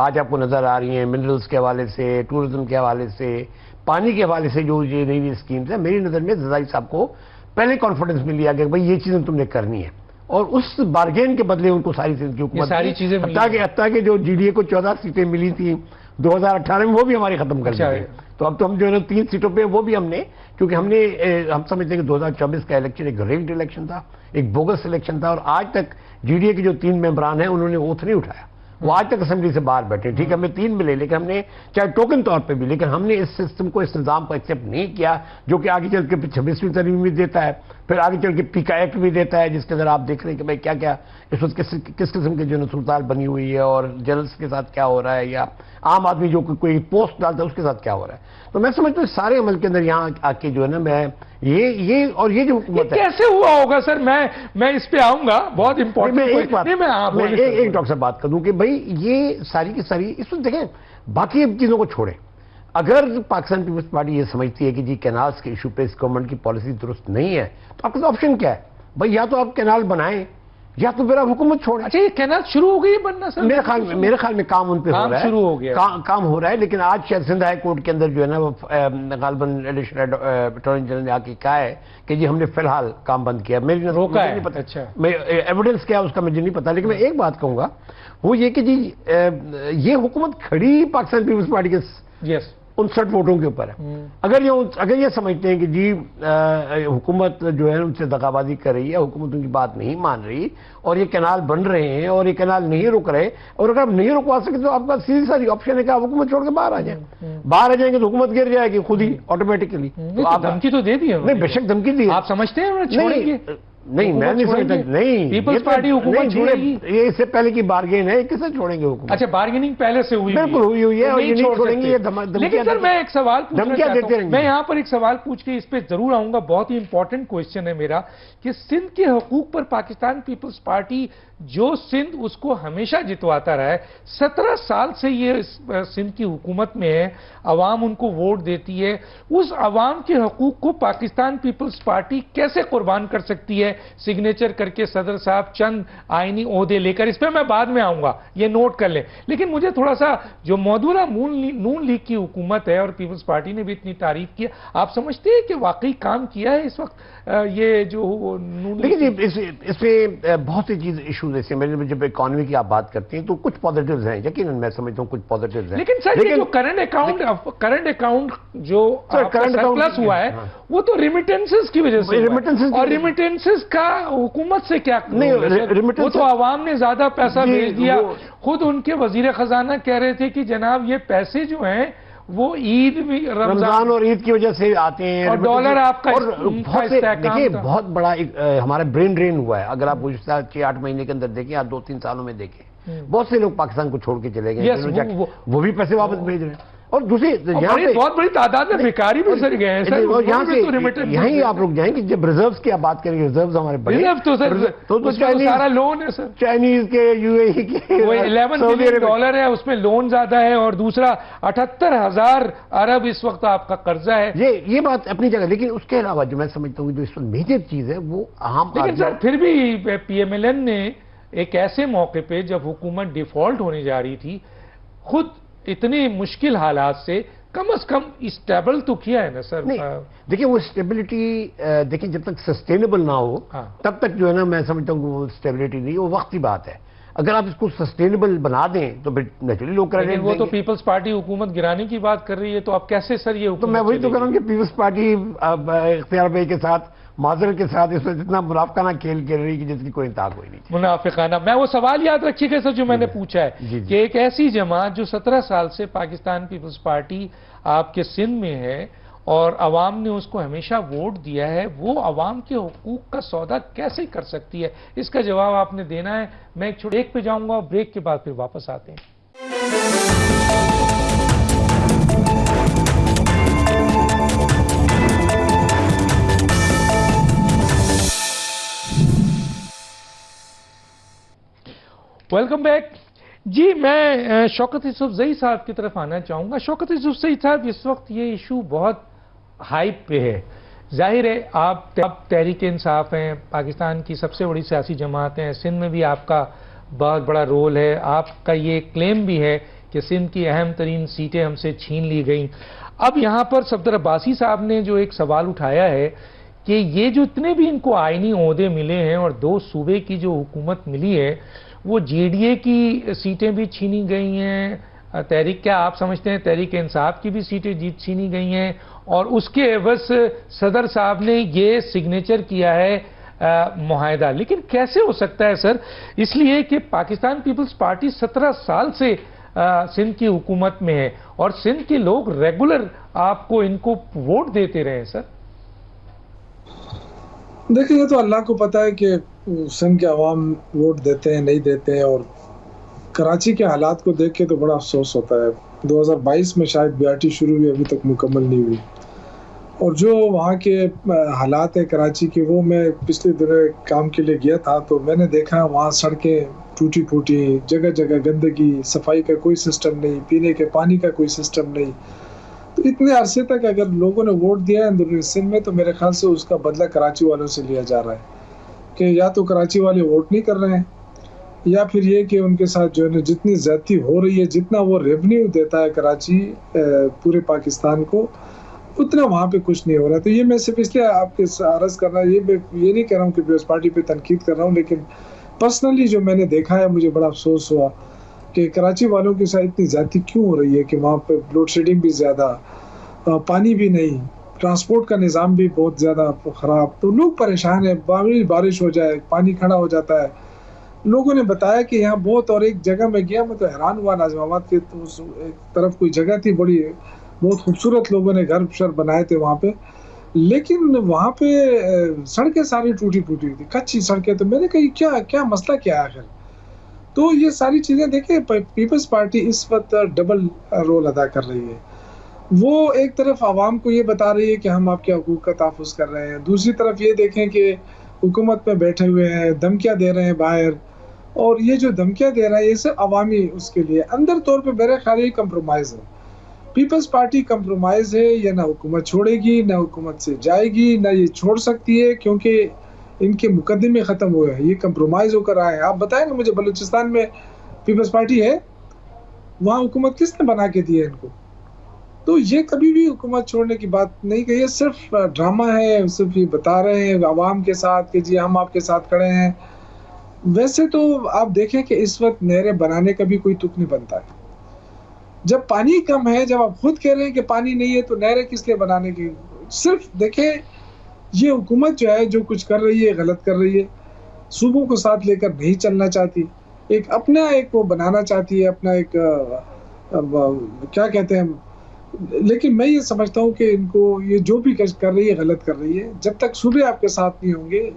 آج آپ کو نظر آ رہی ہیں منرلز کے حوالے سے، ٹورزم کے حوالے سے، پانی کے حوالے سے جو یہ نئی نئی اسکیمز ہیں، میری نظر میں زرداری صاحب کو پہلے کانفیڈنس میں لیا گیا کہ بھائی یہ چیزیں تم نے کرنی ہے، اور اس بارگین کے بدلے ان کو ساری حکومت ساری چیزیں حتیٰ کہ جو GDA کو 14 سیٹیں ملی تھیں 2018 میں، وہ بھی ہماری ختم کر دی گئی. تو اب تو ہم جو ہے نا 3 سیٹوں پہ وہ بھی ہم نے، کیونکہ ہم سمجھتے ہیں کہ 2024 کا الیکشن ایک ریگڈ الیکشن تھا، ایک بوگس الیکشن تھا، اور آج تک GDA کے جو 3 ممبران ہیں انہوں نے اوتھ نہیں اٹھایا. وہ آج تک اسمبلی سے باہر بیٹھے. ٹھیک ہے ہمیں 3 ملے، لیکن ہم نے چاہے ٹوکن طور پہ بھی، لیکن ہم نے اس سسٹم کو، اس نظام کو ایکسیپٹ نہیں کیا، جو کہ آگے چل کے 26ویں ترمیم بھی دیتا ہے، پھر آگے چل کے پیکا ایکٹ بھی دیتا ہے، جس کے اندر آپ دیکھ رہے ہیں کہ بھائی کیا کیا اس وقت کس قسم کے جو صورتحال بنی ہوئی ہے، اور جنرلز کے ساتھ کیا ہو رہا ہے، یا عام آدمی جو کوئی پوسٹ ڈالتا ہے اس کے ساتھ کیا ہو رہا ہے. تو میں سمجھتا ہوں سارے عمل کے اندر یہاں آ کے جو ہے نا میں اور یہ جو حکومت ہے کیسے ہوا ہوگا سر، میں اس پہ آؤں گا، بہت امپورٹنٹ. ایک ڈاکٹر صاحب بات کر دوں کہ بھائی یہ ساری کی ساری اس وقت دیکھیں، باقی چیزوں کو چھوڑیں. اگر پاکستان پیپلز پارٹی یہ سمجھتی ہے کہ جی کینالز کے ایشو پہ اس گورنمنٹ کی پالیسی درست نہیں ہے، تو آپ کا آپشن کیا ہے؟ بھائی یا تو آپ کینال بنائیں یا تو پھر آپ حکومت چھوڑیں. اچھا، یہ کینال شروع ہو گئی بننا سر؟ میرے خیال میں کام ان پہ ہو رہا ہے، شروع ہو گیا، کام ہو رہا ہے. لیکن آج شاید سندھ ہائی کورٹ کے اندر جو ہے نا غالباً ایڈیشنل اٹارنی جنرل نے آ کے کہا ہے کہ جی ہم نے فی الحال کام بند کیا. میری روکا ہے، نہیں پتا، اچھا ایویڈنس کیا اس کا مجھے نہیں پتا. لیکن میں ایک بات کہوں گا وہ یہ کہ جی یہ حکومت کھڑی پاکستان پیپلز پارٹی کے 59 ووٹوں کے اوپر ہے. اگر یہ سمجھتے ہیں کہ جی حکومت جو ہے ان سے دغابازی کر رہی ہے، حکومت ان کی بات نہیں مان رہی، اور یہ کینال بن رہے ہیں اور یہ کینال نہیں رک رہے، اور اگر آپ نہیں رکوا سکتے تو آپ کا سیدھی ساری آپشن ہے کہ آپ حکومت چھوڑ کے باہر آ جائیں. باہر آ جائیں گے تو حکومت گر جائے گی خود ہی آٹومیٹکلی. تو آپ دھمکی تو دے دی ہے. نہیں، بے شک دھمکی دی ہے. آپ سمجھتے ہیں چھوڑیں گے؟ نہیں، میں نہیں سمجھتا. نہیں، پیپلز پارٹی حکومت چھوڑے گی؟ یہ اس سے پہلے کی بارگین ہے، کسے چھوڑیں گے حکومت؟ اچھا، بارگیننگ پہلے سے ہوئی؟ بالکل ہوئی ہے، اور یہ نہیں چھوڑیں گے. لیکن سر میں ایک سوال پوچھنا چاہتا ہوں، میں یہاں پر ایک سوال پوچھ کے اس پہ ضرور آؤں گا، بہت ہی امپورٹنٹ کوئسچن ہے میرا، کہ سندھ کے حقوق پر پاکستان پیپلز پارٹی جو سندھ اس کو ہمیشہ جتواتا رہا ہے، 17 سال سے یہ سندھ کی حکومت میں ہے، عوام ان کو ووٹ دیتی ہے، اس عوام کے حقوق کو پاکستان پیپلز پارٹی کیسے قربان کر سکتی ہے سگنیچر کر کے صدر صاحب چند آئینی عہدے لے کر؟ اس پہ میں بعد میں آؤں گا، یہ نوٹ کر لیں. لیکن مجھے تھوڑا سا جو موجودہ نون لیگ کی حکومت ہے اور پیپلز پارٹی نے بھی اتنی تعریف کی، آپ سمجھتے ہیں کہ واقعی کام کیا ہے اس وقت یہ جو نون لیگ؟ لیکن اس پہ بہت سی چیز ایشوز ایسے ہیں. جب اکانومی کی آپ بات کرتے ہیں تو کچھ پازیٹیوز ہیں، یقیناً میں سمجھتا ہوں کچھ پازیٹیوز ہیں. لیکن سر یہ جو کرنٹ اکاؤنٹ جو سرپلس ہوا ہے وہ تو ریمیٹنسز کی وجہ سے، اور ریمیٹنسز کا حکومت سے کیا؟ وہ تو عوام نے زیادہ پیسہ بھیج دیا. خود ان کے وزیر خزانہ کہہ رہے تھے کہ جناب یہ پیسے جو ہیں وہ عید بھی، رمضان اور عید کی وجہ سے آتے ہیں، اور ڈالر آپ کا دیکھیں بہت بڑا ہمارا برین ڈرین ہوا ہے. اگر آپ گزشتہ 6-8 مہینے کے اندر دیکھیں یا 2-3 سالوں میں دیکھیں، بہت سے لوگ پاکستان کو چھوڑ کے چلے گئے، وہ بھی پیسے واپس بھیج رہے ہیں. اور دوسری یہاں پہ بہت بڑی تعداد میں بیکاری بھی سر گئے ہیں. یہاں سے یہیں آپ رک جائیں کہ جب ریزروز کی آپ بات کریں گے، ریزروز ہمارے بڑے تو سارا لون ہے سر، چائنیز کے، UAE کے، وہ 11 بلین ڈالر ہے، اس میں لون زیادہ ہے، اور دوسرا 78,000 ارب اس وقت آپ کا قرضہ ہے. یہ بات اپنی جگہ. لیکن اس کے علاوہ جو میں سمجھتا ہوں جو اس وقت میجر چیز ہے وہ عام. لیکن سر پھر بھی PMLN نے ایک ایسے موقع پہ جب حکومت ڈیفالٹ ہونے جا رہی تھی، خود اتنے مشکل حالات سے کم از کم اسٹیبل تو کیا ہے نا سر. دیکھیں وہ اسٹیبلٹی، دیکھیں جب تک سسٹینیبل نہ ہو تب تک جو ہے نا میں سمجھتا ہوں کہ وہ اسٹیبلٹی نہیں، وہ وقت کی بات ہے. اگر آپ اس کو سسٹینیبل بنا دیں تو پھر نیچرلی لوگ کر لیکن وہ تو پیپلز پارٹی حکومت گرانے کی بات کر رہی ہے، تو اب کیسے سر یہ تو میں وہی تو کہہ رہا ہوں کہ پیپلز پارٹی اختیار بھائی کے ساتھ معذرت کے ساتھ اس میں اتنا منافقانہ کھیل کھیل رہی کہ جس کی کوئی انتہا کوئی نہیں. منافقانہ. میں وہ سوال یاد رکھیے گا سر جو میں نے پوچھا ہے جی. کہ ایک ایسی جماعت جو 17 سال سے پاکستان پیپلز پارٹی آپ کے سندھ میں ہے اور عوام نے اس کو ہمیشہ ووٹ دیا ہے، وہ عوام کے حقوق کا سودا کیسے کر سکتی ہے؟ اس کا جواب آپ نے دینا ہے. میں ایک چھوٹے بریک پہ جاؤں گا اور بریک کے بعد پھر واپس آتے ہیں. Welcome back. جی میں شوکت یوسفزئی صاحب کی طرف آنا چاہوں گا. شوکت یوسفزئی صاحب، اس وقت یہ ایشو بہت ہائپ پہ ہے. ظاہر ہے آپ تحریک انصاف ہیں، پاکستان کی سب سے بڑی سیاسی جماعت ہیں، سندھ میں بھی آپ کا بہت بڑا رول ہے. آپ کا یہ کلیم بھی ہے کہ سندھ کی اہم ترین سیٹیں ہم سے چھین لی گئیں. اب یہاں پر صفدر عباسی صاحب نے جو ایک سوال اٹھایا ہے کہ یہ جو اتنے بھی ان کو آئینی عہدے ملے ہیں اور 2 صوبے کی جو حکومت ملی ہے وہ جے ڈی اے کی سیٹیں بھی چھینی گئی ہیں. تحریک، کیا آپ سمجھتے ہیں تحریک انصاف کی بھی سیٹیں چھینی گئی ہیں اور اس کے عوض صدر صاحب نے یہ سگنیچر کیا ہے معاہدہ؟ لیکن کیسے ہو سکتا ہے سر؟ اس لیے کہ پاکستان پیپلز پارٹی 17 سال سے سندھ کی حکومت میں ہے اور سندھ کے لوگ ریگولر آپ کو ان کو ووٹ دیتے رہے سر. دیکھیں، یہ تو اللہ کو پتا ہے کہ سندھ کے عوام ووٹ دیتے ہیں نہیں دیتے ہیں، اور کراچی کے حالات کو دیکھ کے تو بڑا افسوس ہوتا ہے. 2022 میں شاید بیاٹی شروع ہوئی، ابھی تک مکمل نہیں ہوئی، اور جو وہاں کے حالات ہیں کراچی کے، وہ میں پچھلے دنوں کام کے لیے گیا تھا تو میں نے دیکھا وہاں سڑکیں ٹوٹی پھوٹی، جگہ جگہ گندگی، صفائی کا کوئی سسٹم نہیں، پینے کے پانی کا کوئی سسٹم نہیں. تو اتنے عرصے تک اگر لوگوں نے ووٹ دیا ہے اندرونی سندھ میں تو میرے خیال سے اس کا بدلہ کراچی والوں سے لیا جا رہا ہے کہ یا تو کراچی والے ووٹ نہیں کر رہے ہیں، یا پھر یہ کہ ان کے ساتھ جو ہے جتنی زیادتی ہو رہی ہے، جتنا وہ ریونیو دیتا ہے کراچی پورے پاکستان کو، اتنا وہاں پہ کچھ نہیں ہو رہا. تو یہ میں صرف اس لیے آپ کے عرض کر رہا ہوں، یہ نہیں کہہ رہا ہوں کہ پیپلز پارٹی پہ تنقید کر رہا ہوں، لیکن پرسنلی جو میں نے دیکھا ہے مجھے بڑا افسوس ہوا کہ کراچی والوں کے ساتھ اتنی زیادتی کیوں ہو رہی ہے کہ وہاں پہ لوڈ شیڈنگ بھی زیادہ، پانی بھی نہیں، ٹرانسپورٹ کا نظام بھی بہت زیادہ خراب. تو لوگ پریشان ہیں، بارش ہو جائے پانی کھڑا ہو جاتا ہے. لوگوں نے بتایا کہ یہاں بہت، اور ایک جگہ میں گیا میں تو حیران ہوا، ناظم آباد کے تو ایک طرف کوئی جگہ تھی بڑی، بہت خوبصورت لوگوں نے گھر شر بنائے تھے وہاں پہ، لیکن وہاں پہ سڑکیں ساری ٹوٹی پھوٹی تھی، کچی سڑکیں. تو میں نے کہا کیا مسئلہ کیا ہے آخر؟ تو یہ ساری چیزیں دیکھیں، پیپلز پارٹی اس وقت ڈبل رول ادا کر رہی ہے. وہ ایک طرف عوام کو یہ بتا رہی ہے کہ ہم آپ کے حقوق کا تحفظ کر رہے ہیں، دوسری طرف یہ دیکھیں کہ حکومت میں بیٹھے ہوئے ہیں، دھمکیاں دے رہے ہیں باہر، اور یہ جو دھمکیاں دے رہا ہے یہ سب عوامی اس کے لیے اندر طور پہ میرے خیال یہ کمپرومائز ہے. پیپلز پارٹی کمپرومائز ہے، یہ نہ حکومت چھوڑے گی نہ حکومت سے جائے گی، نہ یہ چھوڑ سکتی ہے کیونکہ ان کے مقدمے ختم ہوئے ہیں، یہ کمپرومائز ہو کر آئے ہیں. آپ بتائیں نا مجھے، بلوچستان میں پیپلز پارٹی ہے، وہاں حکومت کس نے بنا کے دی ہے ان کو؟ تو یہ کبھی بھی حکومت چھوڑنے کی بات نہیں کہی ہے، صرف ڈرامہ ہے، صرف یہ بتا رہے ہیں عوام کے ساتھ کہ جی ہم آپ کے ساتھ کھڑے ہیں. ویسے تو آپ دیکھیں کہ اس وقت نہریں بنانے کا بھی کوئی تک نہیں بنتا ہے. جب پانی کم ہے، جب آپ خود کہہ رہے ہیں کہ پانی نہیں ہے، تو نہریں کس لیے بنانے کی؟ صرف دیکھیں یہ حکومت جو ہے جو کچھ کر رہی ہے غلط کر رہی ہے، صوبوں کو ساتھ لے کر نہیں چلنا چاہتی، ایک وہ بنانا چاہتی ہے اپنا ایک کیا کہتے ہیں. لیکن میں یہ سمجھتا ہوں کہ ان کو یہ جو بھی کر رہی ہے غلط کر رہی ہے. جب تک صوبے آپ کے ساتھ نہیں ہوں گے،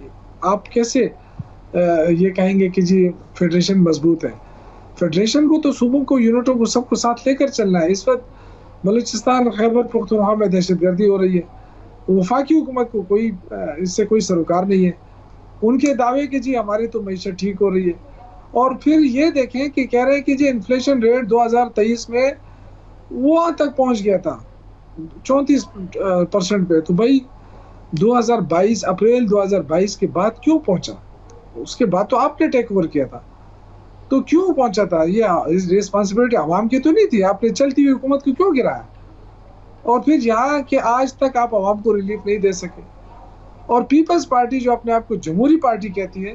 آپ کیسے یہ کہیں گے کہ جی فیڈریشن مضبوط ہے؟ فیڈریشن کو تو صوبوں کو، یونٹوں کو، سب کو ساتھ لے کر چلنا ہے. اس وقت بلوچستان، خیبر پختونخوا میں دہشت گردی ہو رہی ہے، وفاقی حکومت کو اس سے کوئی سروکار نہیں ہے. ان کے دعوے کہ جی ہماری تو معیشت ٹھیک ہو رہی ہے، اور پھر یہ دیکھیں کہ کہہ رہے ہیں کہ جی انفلیشن ریٹ 2023 میں وہاں تک پہنچ گیا تھا 34% پہ. تو بھائی 2022 اپریل 2022 کے بعد کیوں پہنچا؟ اس کے بعد تو آپ نے ٹیک اوور کیا تھا، تو کیوں پہنچا تھا؟ یہ ریسپانسبلٹی عوام کی تو نہیں تھی؟ آپ نے چلتی ہوئی حکومت کو کیوں گرایا؟ اور پھر یہاں کہ آج تک آپ عوام کو ریلیف نہیں دے سکے. اور پیپلز پارٹی جو اپنے آپ کو جمہوری پارٹی کہتی ہے،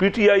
PTI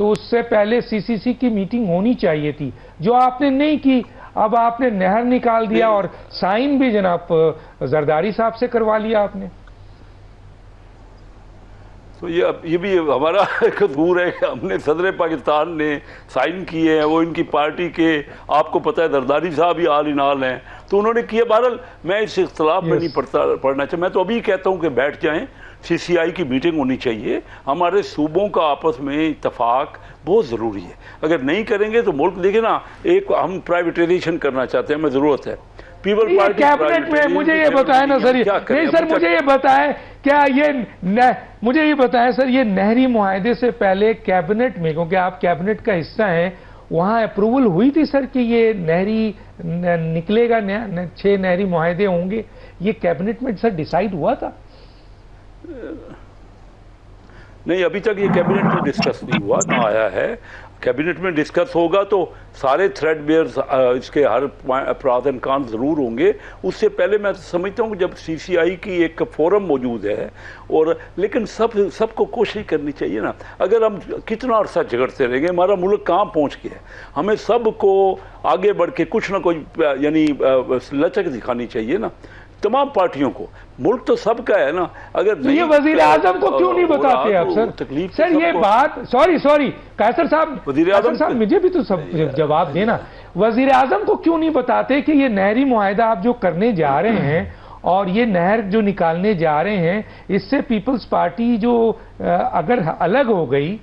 تو اس سے پہلے CCC کی میٹنگ ہونی چاہیے تھی، جو آپ نے نہیں کی۔ اب آپ نے نہر نکال دیا اور سائن بھی جناب زرداری صاحب سے کروا لیا آپ نے۔ تو یہ بھی ہمارا قصور ہے کہ ہم نے صدر پاکستان نے سائن کیے ہیں، وہ ان کی پارٹی کے، آپ کو پتہ ہے زرداری صاحب ہی آل ان آل ہیں، تو انہوں نے کیا۔ بہرحال میں اس اختلاف میں نہیں پڑھنا چاہتا، میں تو ابھی کہتا ہوں کہ بیٹھ جائیں، CCI کی میٹنگ ہونی چاہیے، ہمارے صوبوں کا آپس میں اتفاق بہت ضروری ہے۔ اگر نہیں کریں گے تو ملک، دیکھیں نا، ایک ہم پرائیویٹائزیشن کرنا چاہتے ہیں، ہمیں ضرورت ہے پیپل پارٹی کیبنٹ میں۔ مجھے یہ بتائیں نا سر، نہیں سر مجھے یہ بتائیں، کیا مجھے یہ بتائیں سر، یہ نہری معاہدے سے پہلے کیبنٹ میں، کیونکہ آپ کیبنٹ کا حصہ ہیں، وہاں اپروول ہوئی تھی سر کہ یہ نہری نکلے گا، 6 نہری معاہدے ہوں گے، یہ کیبنٹ میں سر ڈیسائیڈ ہوا تھا؟ نہیں، ابھی تک یہ کیبنٹ میں ڈسکس نہیں ہوا، نہ آیا ہے۔ کیبنٹ میں ڈسکس ہوگا تو سارے تھریڈ بیئرز، اس کے ہر پراز اینڈ کان ضرور ہوں گے۔ اس سے پہلے میں سمجھتا ہوں کہ جب CCI کی ایک فورم موجود ہے، اور لیکن سب کو کوشش کرنی چاہیے نا۔ اگر ہم کتنا عرصہ جھگڑتے رہیں گے، ہمارا ملک کہاں پہنچ گیا ہے؟ ہمیں سب کو آگے بڑھ کے کچھ نہ کچھ یعنی لچک دکھانی چاہیے نا، تمام پارٹیوں کو۔ ملک تو سب کا ہے نا۔ اگر یہ وزیر اعظم کو کیوں نہیں بتاتے آپ سر؟ سر یہ بات، سوری قیصر صاحب مجھے بھی تو سب جواب دینا، وزیر اعظم کو کیوں نہیں بتاتے کہ یہ نہری معاہدہ آپ جو کرنے جا رہے ہیں اور یہ نہر جو نکالنے جا رہے ہیں، اس سے پیپلز پارٹی جو اگر الگ ہو گئی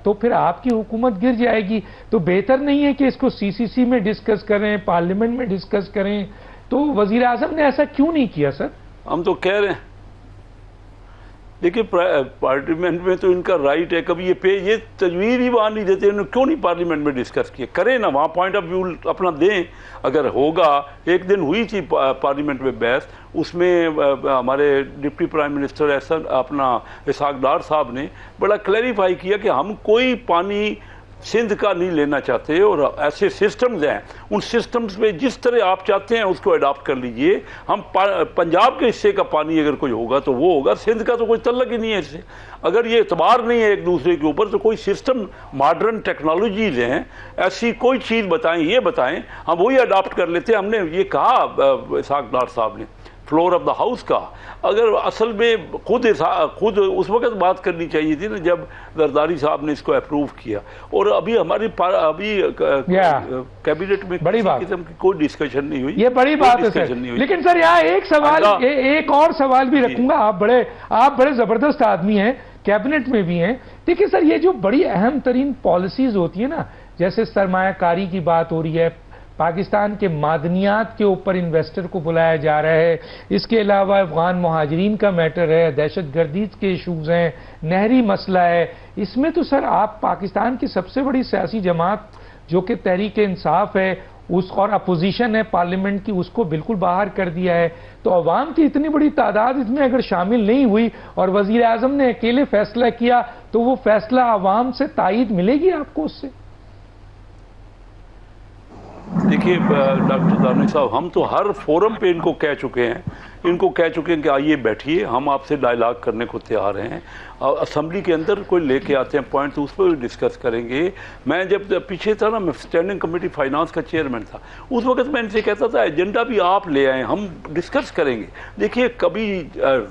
تو پھر آپ کی حکومت گر جائے گی، تو بہتر نہیں ہے کہ اس کو CCC میں ڈسکس کریں، پارلیمنٹ میں ڈسکس کریں؟ تو وزیر اعظم نے ایسا کیوں نہیں کیا سر؟ ہم تو کہہ رہے ہیں، دیکھیے پارلیمنٹ میں تو ان کا رائٹ ہے، کبھی یہ تجویز ہی وہاں نہیں دیتے، انہوں نے کیوں نہیں پارلیمنٹ میں ڈسکس کیا؟ کریں نا، وہاں پوائنٹ آف ویو اپنا دیں۔ اگر ہوگا، ایک دن ہوئی تھی پارلیمنٹ میں بحث، اس میں ہمارے ڈپٹی پرائم منسٹر اپنا اسحاق ڈار صاحب نے بڑا کلیریفائی کیا کہ ہم کوئی پانی سندھ کا نہیں لینا چاہتے، اور ایسے سسٹمز ہیں، ان سسٹمز میں جس طرح آپ چاہتے ہیں اس کو اڈاپٹ کر لیجئے۔ ہم پنجاب کے حصے کا پانی اگر کوئی ہوگا تو وہ ہوگا، سندھ کا تو کوئی تعلق ہی نہیں ہے اس سے۔ اگر یہ اعتبار نہیں ہے ایک دوسرے کے اوپر، تو کوئی سسٹم، ماڈرن ٹیکنالوجیز ہیں، ایسی کوئی چیز بتائیں، یہ بتائیں، ہم وہی اڈاپٹ کر لیتے ہیں۔ ہم نے یہ کہا اسحاق ڈار صاحب نے فلور آف دا ہاؤس کا، اگر اصل میں خود اس وقت بات کرنی چاہیے تھی نا جب زرداری صاحب نے اس کو اپروو کیا، اور ابھی ہماری کیبنٹ میں کسی قسم کی کوئی ڈسکشن نہیں ہوئی۔ یہ بڑی بات ہے سر، لیکن سر یہاں ایک سوال، ایک اور سوال بھی رکھوں گا، آپ بڑے زبردست آدمی ہیں، کیبنٹ میں بھی ہیں۔ دیکھیں سر، یہ جو بڑی اہم ترین پالیسیز ہوتی ہیں نا، جیسے سرمایہ کاری کی بات ہو رہی ہے، پاکستان کے معدنیات کے اوپر انویسٹر کو بلایا جا رہا ہے، اس کے علاوہ افغان مہاجرین کا میٹر ہے، دہشت گردی کے ایشوز ہیں، نہری مسئلہ ہے، اس میں تو سر آپ پاکستان کی سب سے بڑی سیاسی جماعت جو کہ تحریک انصاف ہے، اس اور اپوزیشن ہے پارلیمنٹ کی، اس کو بالکل باہر کر دیا ہے۔ تو عوام کی اتنی بڑی تعداد اس میں اگر شامل نہیں ہوئی اور وزیر اعظم نے اکیلے فیصلہ کیا، تو وہ فیصلہ عوام سے تائید ملے گی آپ کو اس سے؟ دیکھیے ڈاکٹر دانش صاحب، ہم تو ہر فورم پہ ان کو کہہ چکے ہیں کہ آئیے بیٹھیے، ہم آپ سے ڈائلاگ کرنے کو تیار ہیں۔ اسمبلی کے اندر کوئی لے کے آتے ہیں پوائنٹ تو اس پہ بھی ڈسکس کریں گے۔ میں جب پیچھے تھا نا، میں اسٹینڈنگ کمیٹی فائنانس کا چیئرمین تھا، اس وقت میں ان سے کہتا تھا ایجنڈا بھی آپ لے آئیں، ہم ڈسکس کریں گے۔ دیکھیے کبھی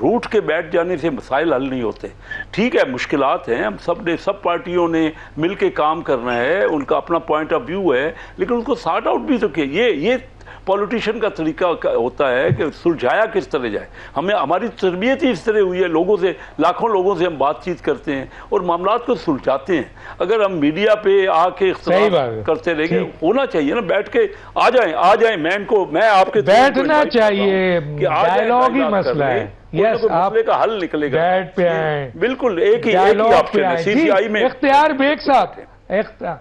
روٹ کے بیٹھ جانے سے مسائل حل نہیں ہوتے، ٹھیک ہے مشکلات ہیں، ہم سب پارٹیوں نے مل کے کام کرنا ہے، ان کا اپنا پوائنٹ آف ویو ہے، لیکن اس کو سارٹ آؤٹ بھی تو کیا۔ یہ پولیٹیشین کا طریقہ ہوتا ہے کہ سلجھایا کس طرح جائے۔ ہماری تربیت ہی اس طرح ہوئی ہے، لاکھوں لوگوں سے ہم بات چیت کرتے ہیں اور معاملات کو سلجھاتے ہیں۔ اگر ہم میڈیا پہ آ کے اختلاف کرتے رہیں گے، ہونا چاہیے نا، بیٹھ کے آ جائیں، میں آپ کے بیٹھنا چاہیے، ڈائیلاگ ہی مسئلہ ہے، مسئلے کا حل نکلے گا، بیٹھ پہ آئیں، بالکل ایک ہی آپشن ہے CCI میں۔ اختیار بیگ صاحب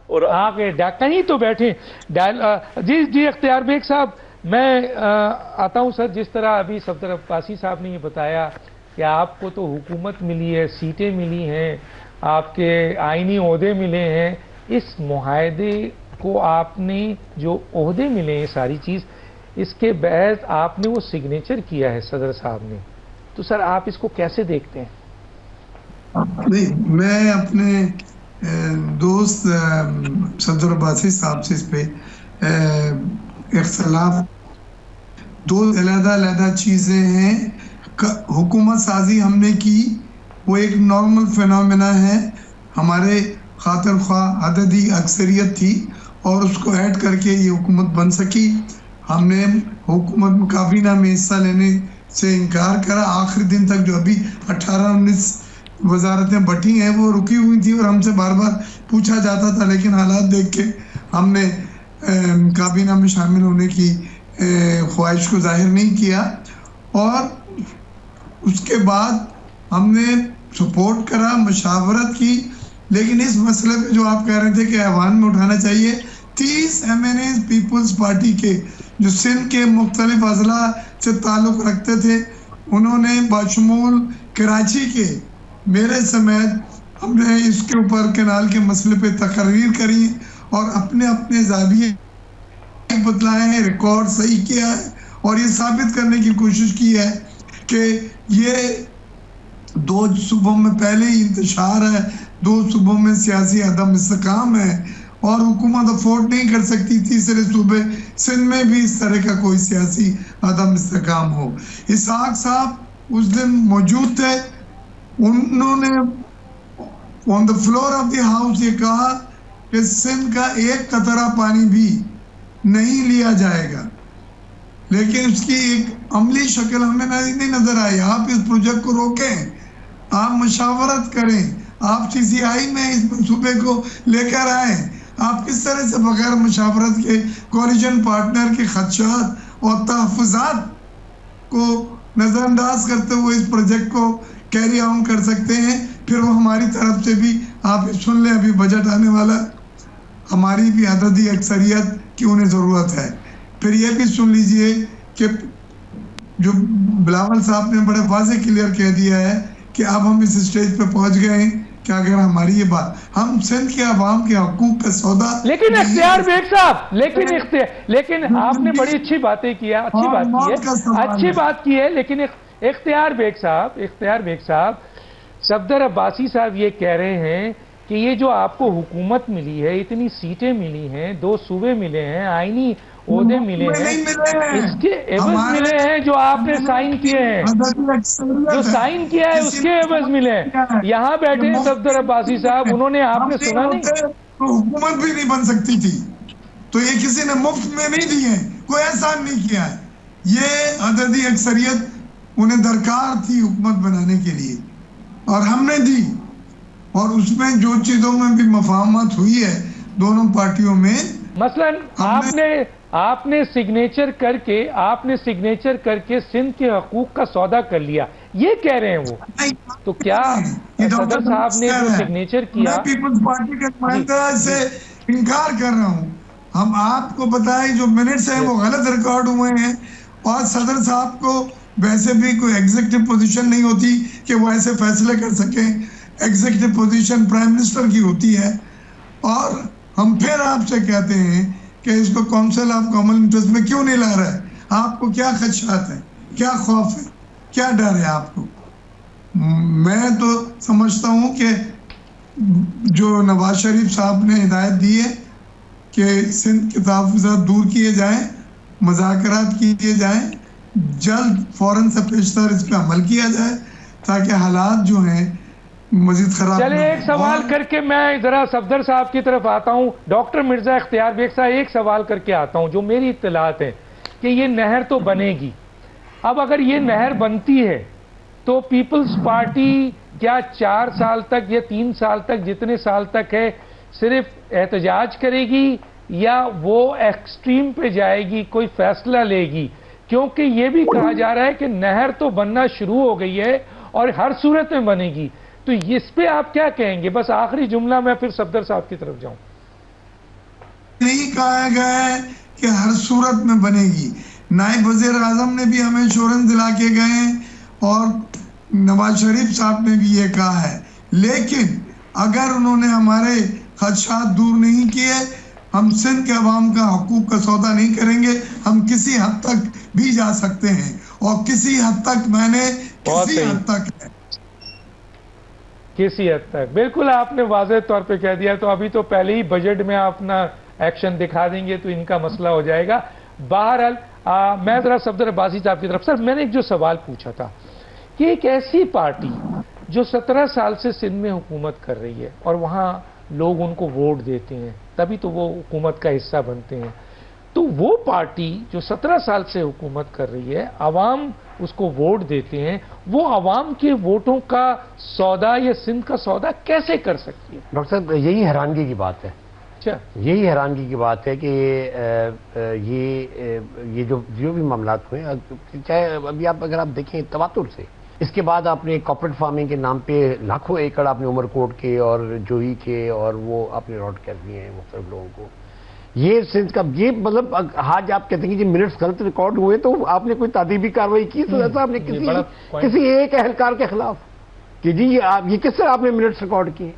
اور آگے کہیں تو بیٹھیں۔ جی اختیار بیگ صاحب، میں آتا ہوں سر، جس طرح ابھی صفدر عباسی صاحب نے یہ بتایا کہ آپ کو تو حکومت ملی ہے، سیٹیں ملی ہیں، آپ کے آئینی عہدے ملے ہیں، اس معاہدے کو آپ نے جو عہدے ملے ہیں ساری چیز، اس کے بعد آپ نے وہ سگنیچر کیا ہے صدر صاحب نے، تو سر آپ اس کو کیسے دیکھتے ہیں؟ نہیں، میں اپنے دوست صدر عباسی صاحب سے اس پہ اختلاف، دو علیحدہ چیزیں ہیں. حکومت سازی ہم نے کی، وہ ایک نارمل فینومینا ہے، ہمارے خاطر خواہ عددی اکثریت تھی اور اس کو ایڈ کر کے یہ حکومت بن سکی. ہم نے حکومت کابینہ میں حصہ لینے سے انکار کرا آخری دن تک. جو ابھی 18-19 وزارتیں بٹی ہیں وہ رکی ہوئی تھی اور ہم سے بار بار پوچھا جاتا تھا، لیکن حالات دیکھ کے ہم نے کابینہ میں شامل ہونے کی خواہش کو ظاہر نہیں کیا. اور اس کے بعد ہم نے سپورٹ کرا، مشاورت کی. لیکن اس مسئلے پہ جو آپ کہہ رہے تھے کہ ایوان میں اٹھانا چاہیے، 30 MNAs پیپلز پارٹی کے جو سندھ کے مختلف اضلاع سے تعلق رکھتے تھے، انہوں نے بشمول کراچی کے میرے سمیت ہم نے اس کے اوپر کینال کے مسئلے پہ تقریر کری اور اپنے اپنے زاویے بتلائے ہیں، ریکارڈ صحیح کیا ہے اور یہ ثابت کرنے کی کوشش کی ہے کہ یہ 2 صوبوں میں پہلے ہی انتشار ہے، 2 صوبوں میں سیاسی عدم استحکام ہے اور حکومت افورڈ نہیں کر سکتی تیسرے صوبے سندھ میں بھی اس طرح کا کوئی سیاسی عدم استحکام ہو. اسحاق صاحب اس دن موجود تھے، انہوں نے on the floor of the house یہ کہا کہ سندھ کا ایک قطرہ پانی بھی نہیں لیا جائے گا. لیکن اس کی ایک عملی شکل ہمیں نہیں نظر آئی. آپ اس پروجیکٹ کو روکیں، آپ مشاورت کریں، آپ CCI میں اس منصوبے کو لے کر آئیں. آپ کس طرح سے بغیر مشاورت کے کولیجن پارٹنر کے خدشات اور تحفظات کو نظر انداز کرتے ہوئے اس پروجیکٹ کو کیری آن کر سکتے ہیں؟ پھر وہ ہماری طرف سے بھی آپ سن لیں، ابھی بجٹ آنے والا، ہماری بھی عددی اکثریت کی انہیں ضرورت ہے. پھر یہ بھی سن لیجئے کہ جو بلاول صاحب نے بڑے واضح کلیئر کہہ دیا ہے کہ اب ہم اس اسٹیج پہ پہنچ گئے ہیں کہ اگر ہماری یہ بات، ہم سندھ کے عوام کے حقوق کا سودا. لیکن اختیار بیگ صاحب، لیکن آپ نے بڑی اچھی باتیں کیا، اچھی بات کی ہے. لیکن اختیار بیگ صاحب، صفدر عباسی صاحب یہ کہہ رہے ہیں کہ یہ جو آپ کو حکومت ملی ہے، اتنی سیٹیں ملی ہیں، 2 صوبے ملے ہیں، آئینی عہدے ملے ہیں، اس کے عوض ملے ہیں جو آپ نے سائن کیے ہیں، جو سائن کیا ہے اس کے عوض ملے ہیں. یہاں بیٹھے ہیں صفدر عباسی صاحب، انہوں نے آپ نے سنا نہیں؟ حکومت بھی نہیں بن سکتی تھی، تو یہ کسی نے مفت میں نہیں دی ہے، کوئی احسان نہیں کیا ہے. یہ عددی اکثریت انہیں درکار تھی حکومت بنانے کے لیے اور ہم نے دی. اور اس میں جو چیزوں میں بھی مفاہمت ہوئی ہے دونوں پارٹیوں میں، مثلا آپ نے سگنیچر کر کے سندھ کے حقوق کا سودا کر لیا، یہ کہہ رہے ہیں وہ. تو کیا صدر صاحب نے جو سگنیچر کیا، میں پیپلز پارٹی کے نمائندہ سے انکار کر رہا ہوں. ہم آپ کو بتائیں جو منٹس ہیں وہ غلط ریکارڈ ہوئے ہیں اور صدر صاحب کو ویسے بھی کوئی ایگزیکٹو پوزیشن نہیں ہوتی کہ وہ ایسے فیصلے کر سکیں. ایگزیکٹو پوزیشن پرائم منسٹر کی ہوتی ہے. اور ہم پھر آپ سے کہتے ہیں کہ اس کو کونسل آف کامن انٹرسٹ میں کیوں نہیں لا رہا ہے؟ آپ کو کیا خدشات ہیں، کیا خوف ہے، کیا ڈر ہے آپ کو؟ میں تو سمجھتا ہوں کہ جو نواز شریف صاحب نے ہدایت دی ہے کہ سندھ کے تحفظات دور کیے جائیں، مذاکرات کیے جائیں، جلد فوراً سے پیشتر اس پہ عمل کیا جائے تاکہ حالات جو ہیں مزید خراب. چلے ایک سوال کر کے میں ذرا صفدر صاحب کی طرف آتا ہوں. ڈاکٹر مرزا اختیار بیگ صاحب، ایک سوال کر کے آتا ہوں. جو میری اطلاعات ہیں کہ یہ نہر تو بنے گی، اب اگر یہ نہر بنتی ہے تو پیپلز پارٹی کیا 4 سال تک یا 3 سال تک، جتنے سال تک ہے، صرف احتجاج کرے گی یا وہ ایکسٹریم پہ جائے گی، کوئی فیصلہ لے گی؟ کیونکہ یہ بھی کہا جا رہا ہے کہ نہر تو بننا شروع ہو گئی ہے اور ہر صورت میں بنے گی. تو اس پہ آپ کیا کہیں گے؟ بس آخری جملہ میں پھر صفدر صاحب کی طرف جاؤں. نہیں کہا گیا ہے کہ ہر صورت میں بنے گی. نائب وزیر اعظم نے بھی ہمیں ایشورنس دلا کے گئے ہیں اور نواز شریف صاحب نے بھی یہ کہا ہے. لیکن اگر انہوں نے ہمارے خدشات دور نہیں کیے، ہم سندھ کے عوام کا حقوق کا سودا نہیں کریں گے. ہم کسی حد تک بھی جا سکتے ہیں اور کسی حد تک میں نے کسی حد تک ہے. کسی حد تک بالکل آپ نے واضح طور پہ کہہ دیا. تو ابھی تو پہلے ہی بجٹ میں آپ اپنا ایکشن دکھا دیں گے تو ان کا مسئلہ ہو جائے گا. بہرحال میں ذرا صفدر عباسی صاحب کی طرف. سر میں نے ایک جو سوال پوچھا تھا کہ ایک ایسی پارٹی جو 17 سال سے سندھ میں حکومت کر رہی ہے اور وہاں لوگ ان کو ووٹ دیتے ہیں تبھی تو وہ حکومت کا حصہ بنتے ہیں, تو وہ پارٹی جو 17 سال سے حکومت کر رہی ہے, عوام اس کو ووٹ دیتے ہیں, وہ عوام کے ووٹوں کا سودا یا سندھ کا سودا کیسے کر سکتی ہے؟ ڈاکٹر صاحب یہی حیرانگی کی بات ہے. اچھا, یہی حیرانگی کی بات ہے کہ یہ جو بھی معاملات ہوئے, چاہے ابھی اگر آپ دیکھیں تواتر سے, اس کے بعد آپ نے کارپوریٹ فارمنگ کے نام پہ لاکھوں ایکڑ آپ نے عمرکوٹ کے اور جوہی کے اور وہ آپ نے روٹ کر دیے ہیں مختلف لوگوں کو. یہ سندھ کا یہ مطلب آج آپ کہتے ہیں کہ منٹس غلط ریکارڈ ہوئے تو آپ نے کوئی تعدیبی کارروائی کی صدر صاحب نے کسی ایک اہلکار کے خلاف کہ جی یہ کس طرح آپ نے منٹس ریکارڈ کیے؟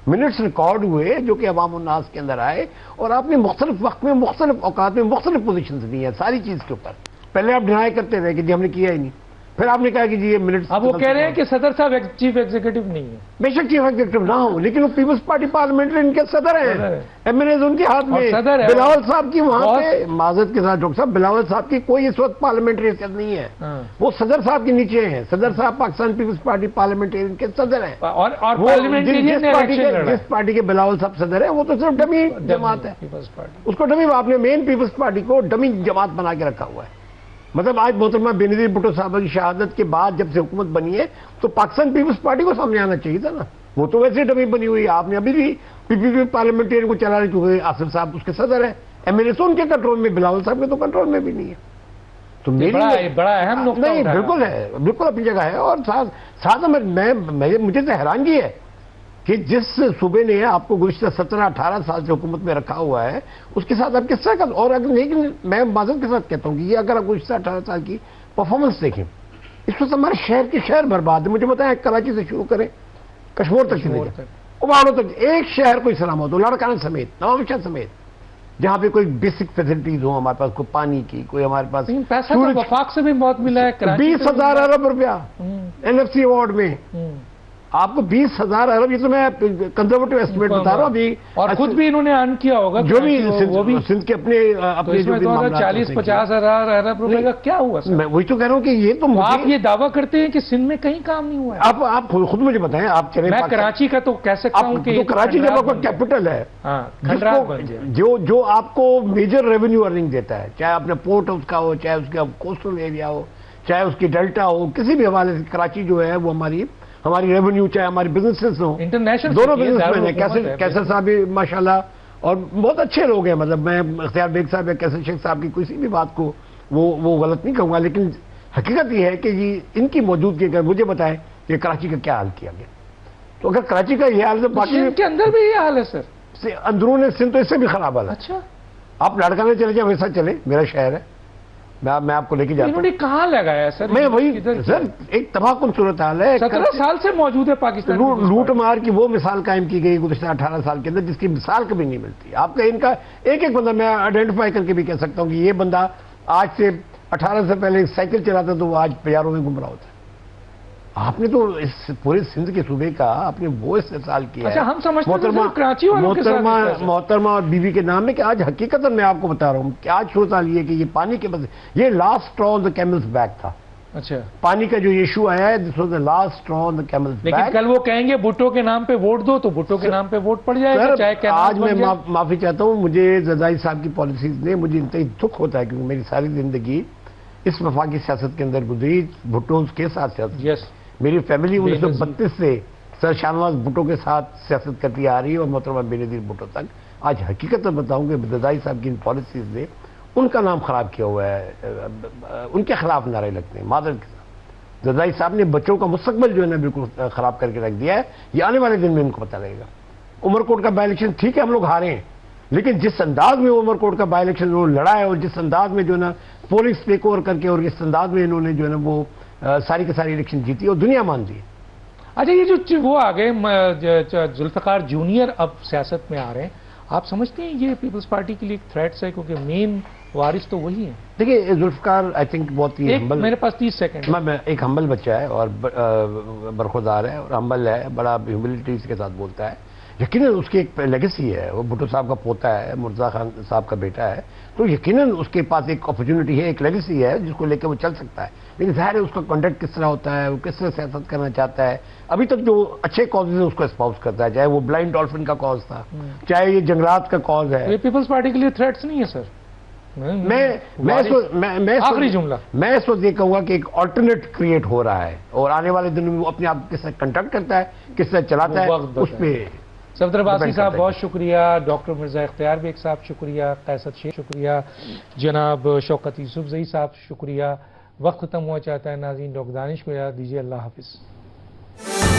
منٹس ریکارڈ ہوئے جو کہ عوام الناس کے اندر آئے اور آپ نے مختلف وقت میں مختلف اوقات میں مختلف پوزیشنز دی ہیں ساری چیز کے اوپر. پہلے آپ ڈینائی کرتے رہے کہ جی ہم نے کیا ہی نہیں, پھر آپ نے کہا کہ جی یہ منٹس. اب وہ کہہ رہے ہیں کہ صدر صاحب چیف ایگزیکٹو نہیں ہے. بے شک چیف ایگزیکٹو نہ ہو لیکن وہ پیپلز پارٹی پارلیمنٹری ان کے صدر ہیں, ایم این ایز ان کے ہاتھ میں. بلاول صاحب کی وہاں پہ معذرت کے ساتھ ڈاکٹر صاحب بلاول صاحب کی کوئی اس وقت پارلیمنٹری حیثیت نہیں ہے, وہ صدر صاحب کے نیچے ہیں. صدر صاحب پاکستان پیپلز پارٹی پارلیمنٹری کے صدر ہیں اور جس پارٹی کے بلاول صاحب صدر ہیں وہ تو صرف ڈمی جماعت ہے. اس کو ڈمی, آپ نے مین پیپلز پارٹی کو ڈمی جماعت بنا کے رکھا ہوا ہے. مطلب آج محترمہ بے نظیر بھٹو صاحبہ کی شہادت کے بعد جب سے حکومت بنی ہے تو پاکستان پیپلز پارٹی کو سامنے آنا چاہیے تھا نا. وہ تو ویسے ڈمی بنی ہوئی ہے. آپ نے ابھی بھی پی پی پی پارلیمنٹرین کو چلا رہے کیونکہ آصف صاحب اس کے صدر ہیں, ایم ایل اے ان کے کنٹرول میں, بلاول صاحب کے تو کنٹرول میں بھی نہیں ہے. تو بڑا اہم نقطہ نہیں, بالکل ہے, بالکل اپنی جگہ ہے. اور ساتھ مجھے تو حیرانگی ہے کہ جس صوبے نے آپ کو گزشتہ 17-18 سال سے حکومت میں رکھا ہوا ہے اس کے ساتھ آپ کس طرح کا. اور اگر لیکن میں معذرت کے ساتھ کہتا ہوں کہ یہ اگر آپ گزشتہ 18 سال کی پرفارمنس دیکھیں, اس وقت ہمارے شہر برباد ہے. مجھے بتائیں کراچی سے شروع کریں کشمور تک چلے جائیں, اباڑوں تک, ایک شہر کوئی سلامت ہو, لاڑکانہ سمیت, نواب شاہ سمیت, جہاں پہ کوئی بیسک فیسلٹیز ہوں ہمارے پاس, کوئی پانی کی, کوئی ہمارے پاس پیسہ وفاق سے بھی بہت ملا ہے. 20,000 ارب روپیہ این ایف سی ایوارڈ میں آپ کو 20,000 ارب. یہ تو میں کنزرویٹو ایسٹیمیٹ بتا رہا ہوں ابھی, اور خود بھی انہوں نے ارن کیا ہوگا جو بھی سندھ کے اپنے 40-50 ہزار ارب روپے کا کیا ہوا. میں وہی تو کہہ رہا ہوں کہ یہ تو آپ یہ دعویٰ کرتے ہیں کہ سندھ میں کہیں کام نہیں ہوا ہے. آپ خود مجھے بتائیں, آپ چلیں میں کراچی کا تو کہہ سکتا ہوں کہ کراچی جب آپ کا کیپٹل ہے جو آپ کو میجر ریونیو ارننگ دیتا ہے, چاہے اپنے پورٹ اس کا ہو, چاہے اس کا کوسٹل ایریا ہو, چاہے اس کی ڈیلٹا ہو, کسی بھی حوالے سے کراچی جو ہے وہ ہماری ریونیو, چاہے ہماری بزنسز ہوں, دونوں بزنس مین ہیں. کیسر صاحب بھی ماشاءاللہ اور بہت اچھے لوگ ہیں. مطلب میں اختیار بیگ صاحب یا کیسر شیخ صاحب کی کسی بھی بات کو وہ غلط نہیں کہوں گا, لیکن حقیقت یہ ہے کہ ان کی موجودگی اگر مجھے بتائیں کہ کراچی کا کیا حال کیا گیا, تو اگر کراچی کا یہ حال ہے باقی کے اندر بھی یہ حال ہے سر, اندرون سندھ تو اس سے بھی خراب حال ہے. اچھا, آپ لاڑکانہ چلے جائیں, ویسا چلے, میرا شہر ہے, میں آپ کو لے کے جاتا ہوں. انہوں نے کہاں لگایا سر؟ میں وہی سر, ایک تباہ کن صورتحال ہے. 17 سال سے موجود ہے پاکستان. لوٹ مار کی وہ مثال قائم کی گئی گزشتہ 18 سال کے اندر جس کی مثال کبھی نہیں ملتی. آپ کا ان کا ایک بندہ میں آئیڈینٹیفائی کر کے بھی کہہ سکتا ہوں کہ یہ بندہ آج سے 18 سے پہلے سائیکل چلاتا تو وہ آج بازاروں میں گھوم رہا ہوتا ہے. آپ نے تو اس پورے سندھ کے صوبے کا آپ نے وہ استحصال کیا. اچھا, ہم سمجھتے ہیں کراچی والوں کے ساتھ محترمہ اور بیوی کے نام میں کہ آج حقیقت میں آپ کو بتا رہا ہوں کہ آج صورتحال یہ کہ یہ پانی کے بس یہ لاسٹ اسٹرا آن دی کیملز بیک تھا. اچھا, پانی کا جو ایشو آیا ہے this was the last extra on the camels back. لیکن کل وہ کہیں گے بھٹو کے نام پہ ووٹ دو تو بھٹو کے نام پہ ووٹ پڑ جائے گا. چاہے آج میں معافی چاہتا ہوں, مجھے زرداری صاحب کی پالیسیز نے مجھے انتہائی دکھ ہوتا ہے کیونکہ میری ساری زندگی اس وفاقی سیاست کے اندر گزری, بھٹو کے ساتھ سیاست. میری فیملی 1932 سے سر شاہنواز بھٹو کے ساتھ سیاست کرتی آ رہی ہے اور محترمہ بے نظیر بھٹو تک. آج حقیقت میں بتاؤں کہ زرداری صاحب کی ان پالیسیز نے ان کا نام خراب کیا ہوا ہے, ان کے خلاف نعرے لگتے ہیں معذرت کے ساتھ. زرداری صاحب نے بچوں کا مستقبل جو ہے نا بالکل خراب کر کے رکھ دیا ہے. یہ آنے والے دن میں ان کو پتہ لگے گا. عمرکوٹ کا بائی الیکشن ٹھیک ہے ہم لوگ ہارے ہیں, لیکن جس انداز میں عمرکوٹ کا بائی الیکشن انہوں نے لڑا ہے اور جس انداز میں جو ہے نا پولیس ٹیک اوور کر کے اور اس انداز میں انہوں نے جو ہے نا وہ ساری کی ساری الیکشن جیتی اور دنیا مان دی. اچھا, یہ جو وہ آ گئے ذوالفقار جونیئر اب سیاست میں آ رہے ہیں, آپ سمجھتے ہیں یہ پیپلز پارٹی کے لیے ایک تھریٹس ہے؟ کیونکہ مین وارث تو وہی ہیں. دیکھیے ذوالفقار آئی تھنک بہت ہی ہمبل، میرے پاس 30 سیکنڈ. میں ایک ہمبل بچہ ہے اور برخوردار ہے اور ہمبل ہے، بڑا ہیوملٹی کے ساتھ بولتا ہے. یقیناً اس کی ایک لیگیسی ہے، وہ بھٹو صاحب کا پوتا ہے، مرتضیٰ خان صاحب کا بیٹا ہے، تو یقیناً اس کے پاس ایک اپرچونٹی ہے، ایک لیگیسی ہے جس کو لے کے وہ چل سکتا ہے. لیکن ظاہر ہے اس کا کنڈکٹ کس طرح ہوتا ہے، وہ کس طرح سیاست کرنا چاہتا ہے. ابھی تک جو اچھے کازز ہیں اس کو اسپاؤس کرتا ہے، چاہے وہ بلائنڈ ڈالفن کا کاز تھا، چاہے یہ جنگلات کا کاز ہے. یہ پیپلز پارٹی کے لیے تھریٹس نہیں ہے سر. آخری جملہ میں اس وقت یہ کہوں گا کہ ایک آلٹرنیٹ کریٹ ہو رہا ہے اور آنے والے دنوں میں وہ اپنے آپ کس طرح کنڈکٹ کرتا ہے، کس طرح چلاتا ہے، اس پہ. صفدر عباسی صاحب بہت شکریہ، ڈاکٹر مرزا اختیار بیگ صاحب شکریہ، قیصر شیخ شکریہ، جناب شوکت یوسفزئی صاحب شکریہ. وقت ختم ہوا چاہتا ہے ناظرین، ڈاکٹر دانش کو اجازت دیجیے. اللہ حافظ.